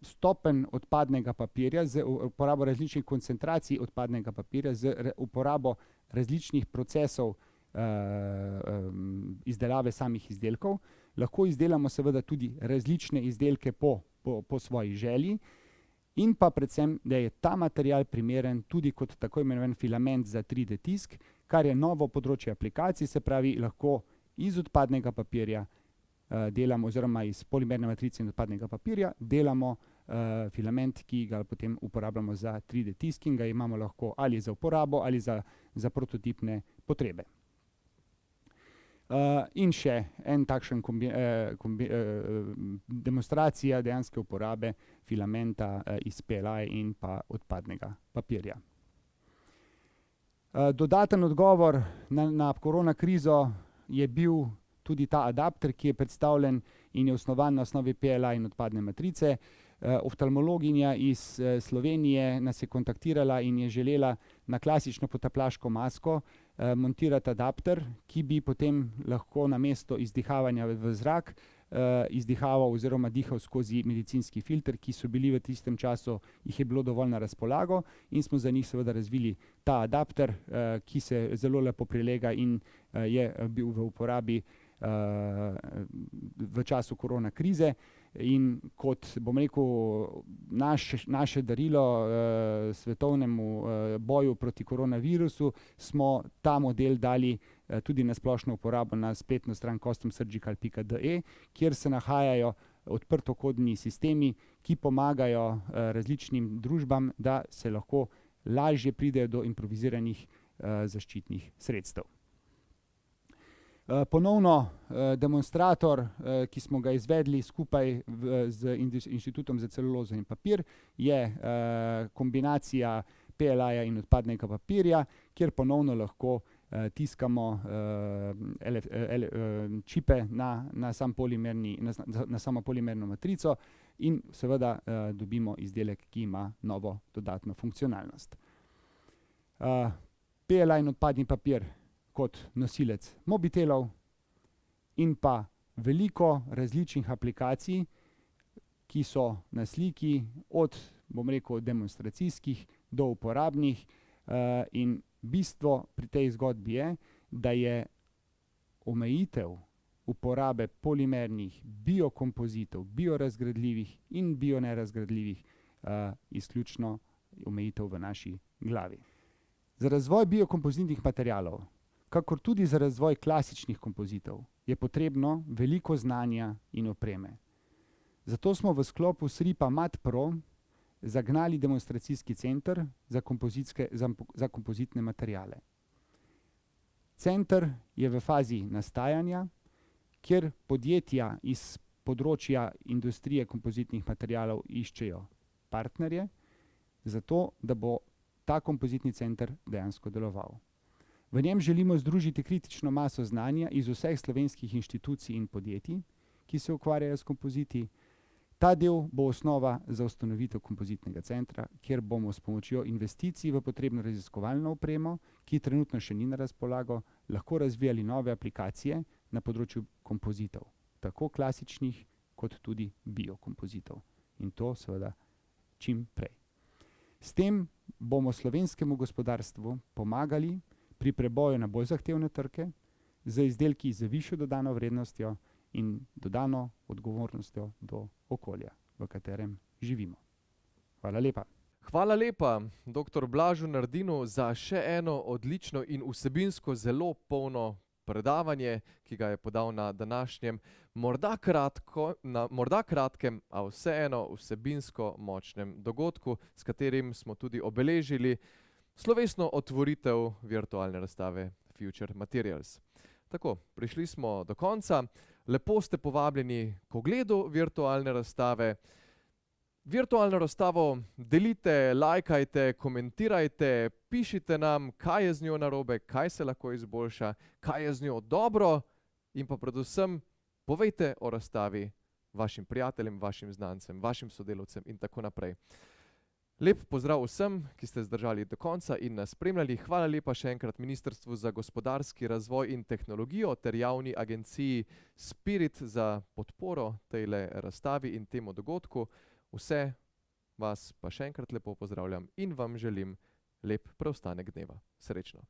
stopenj odpadnega papirja, z uporabo različnih koncentracij odpadnega papirja, z uporabo različnih procesov izdelave samih izdelkov, lahko izdelamo seveda tudi različne izdelke po svoji želji in pa predvsem, da je ta material primeren tudi kot tako imenovan filament za 3D tisk, kar je novo področje aplikacij, se pravi, lahko iz odpadnega papirja delamo oziroma iz polimerne matrice in odpadnega papirja delamo filament, ki ga potem uporabljamo za 3D tisk in ga imamo lahko ali za uporabo ali za prototipne potrebe. In še en takšen demonstracija dejanske uporabe filamenta iz PLA in pa odpadnega papirja. Dodaten odgovor na korona krizo je bil tudi ta adapter, ki je predstavljen in je osnovan na osnovi PLA in odpadne matrice. Oftalmologinja iz Slovenije nas je kontaktirala in je želela na klasično potapljaško masko montirati adapter, ki bi potem lahko namesto izdihavanja v zrak izdihaval oziroma dihal skozi medicinski filter, ki so bili v tistem času, jih je bilo dovolj na razpolago in smo za njih seveda razvili ta adapter, ki se zelo lepo prilega in je bil v uporabi v času korona krize. In kot bom rekel, naše darilo svetovnemu boju proti koronavirusu smo ta model dali tudi na splošno uporabo na spletno stran customsurgical.de, kjer se nahajajo odprtokodni sistemi, ki pomagajo različnim družbam, da se lahko lažje pridejo do improviziranih zaščitnih sredstev. Ponovno demonstrator, ki smo ga izvedli skupaj z Inštitutom za celulozo in papir, je kombinacija PLA-ja in odpadnega papirja, kjer ponovno lahko tiskamo čipe na samo polimerno matrico in seveda dobimo izdelek, ki ima novo dodatno funkcionalnost. PLA in odpadni papir kot nosilec mobitelov in pa veliko različnih aplikacij, ki so na sliki od, bom rekel, demonstracijskih do uporabnih in bistvo pri tej zgodbi je, da je omejitev uporabe polimernih biokompozitov, biorazgradljivih in bionerazgradljivih izključno omejitev v naši glavi. Za razvoj biokompozitnih materialov, kakor tudi za razvoj klasičnih kompozitov, je potrebno veliko znanja in opreme. Zato smo v sklopu SRIP-a MatPro zagnali demonstracijski center za kompozitne materiale. Center je v fazi nastajanja, kjer podjetja iz področja industrije kompozitnih materialov iščejo partnerje, zato da bo ta kompozitni center dejansko deloval. V njem želimo združiti kritično maso znanja iz vseh slovenskih inštitucij in podjetij, ki se ukvarjajo s kompoziti. Ta del bo osnova za ustanovitev kompozitnega centra, kjer bomo s pomočjo investicij v potrebno raziskovalno opremo, ki trenutno še ni na razpolago, lahko razvijali nove aplikacije na področju kompozitov, tako klasičnih kot tudi biokompozitov. In to seveda čim prej. S tem bomo slovenskemu gospodarstvu pomagali pri preboju na bolj zahtevne trge, z izdelki z višjo dodano vrednostjo in dodano odgovornostjo do okolja, v katerem živimo. Hvala lepa. Hvala lepa, dr. Blažu Nardinu, za še eno odlično in vsebinsko zelo polno predavanje, ki ga je podal na današnjem morda kratkem, a vseeno vsebinsko močnem dogodku, s katerim smo tudi obeležili slovesno otvoritev virtualne razstave Future Materials. Tako, prišli smo do konca. Lepo ste povabljeni k ogledu virtualne razstave. Virtualno razstavo delite, lajkajte, komentirajte, pišite nam, kaj je z njo narobe, kaj se lahko izboljša, kaj je z njo dobro in pa predvsem povejte o razstavi vašim prijateljem, vašim znancem, vašim sodelavcem in tako naprej. Lep pozdrav vsem, ki ste zdržali do konca in nas spremljali. Hvala lepa še enkrat Ministrstvu za gospodarski razvoj in tehnologijo ter javni agenciji Spirit za podporo tejle razstavi in temu dogodku. Vse vas pa še enkrat lepo pozdravljam in vam želim lep preostanek dneva. Srečno!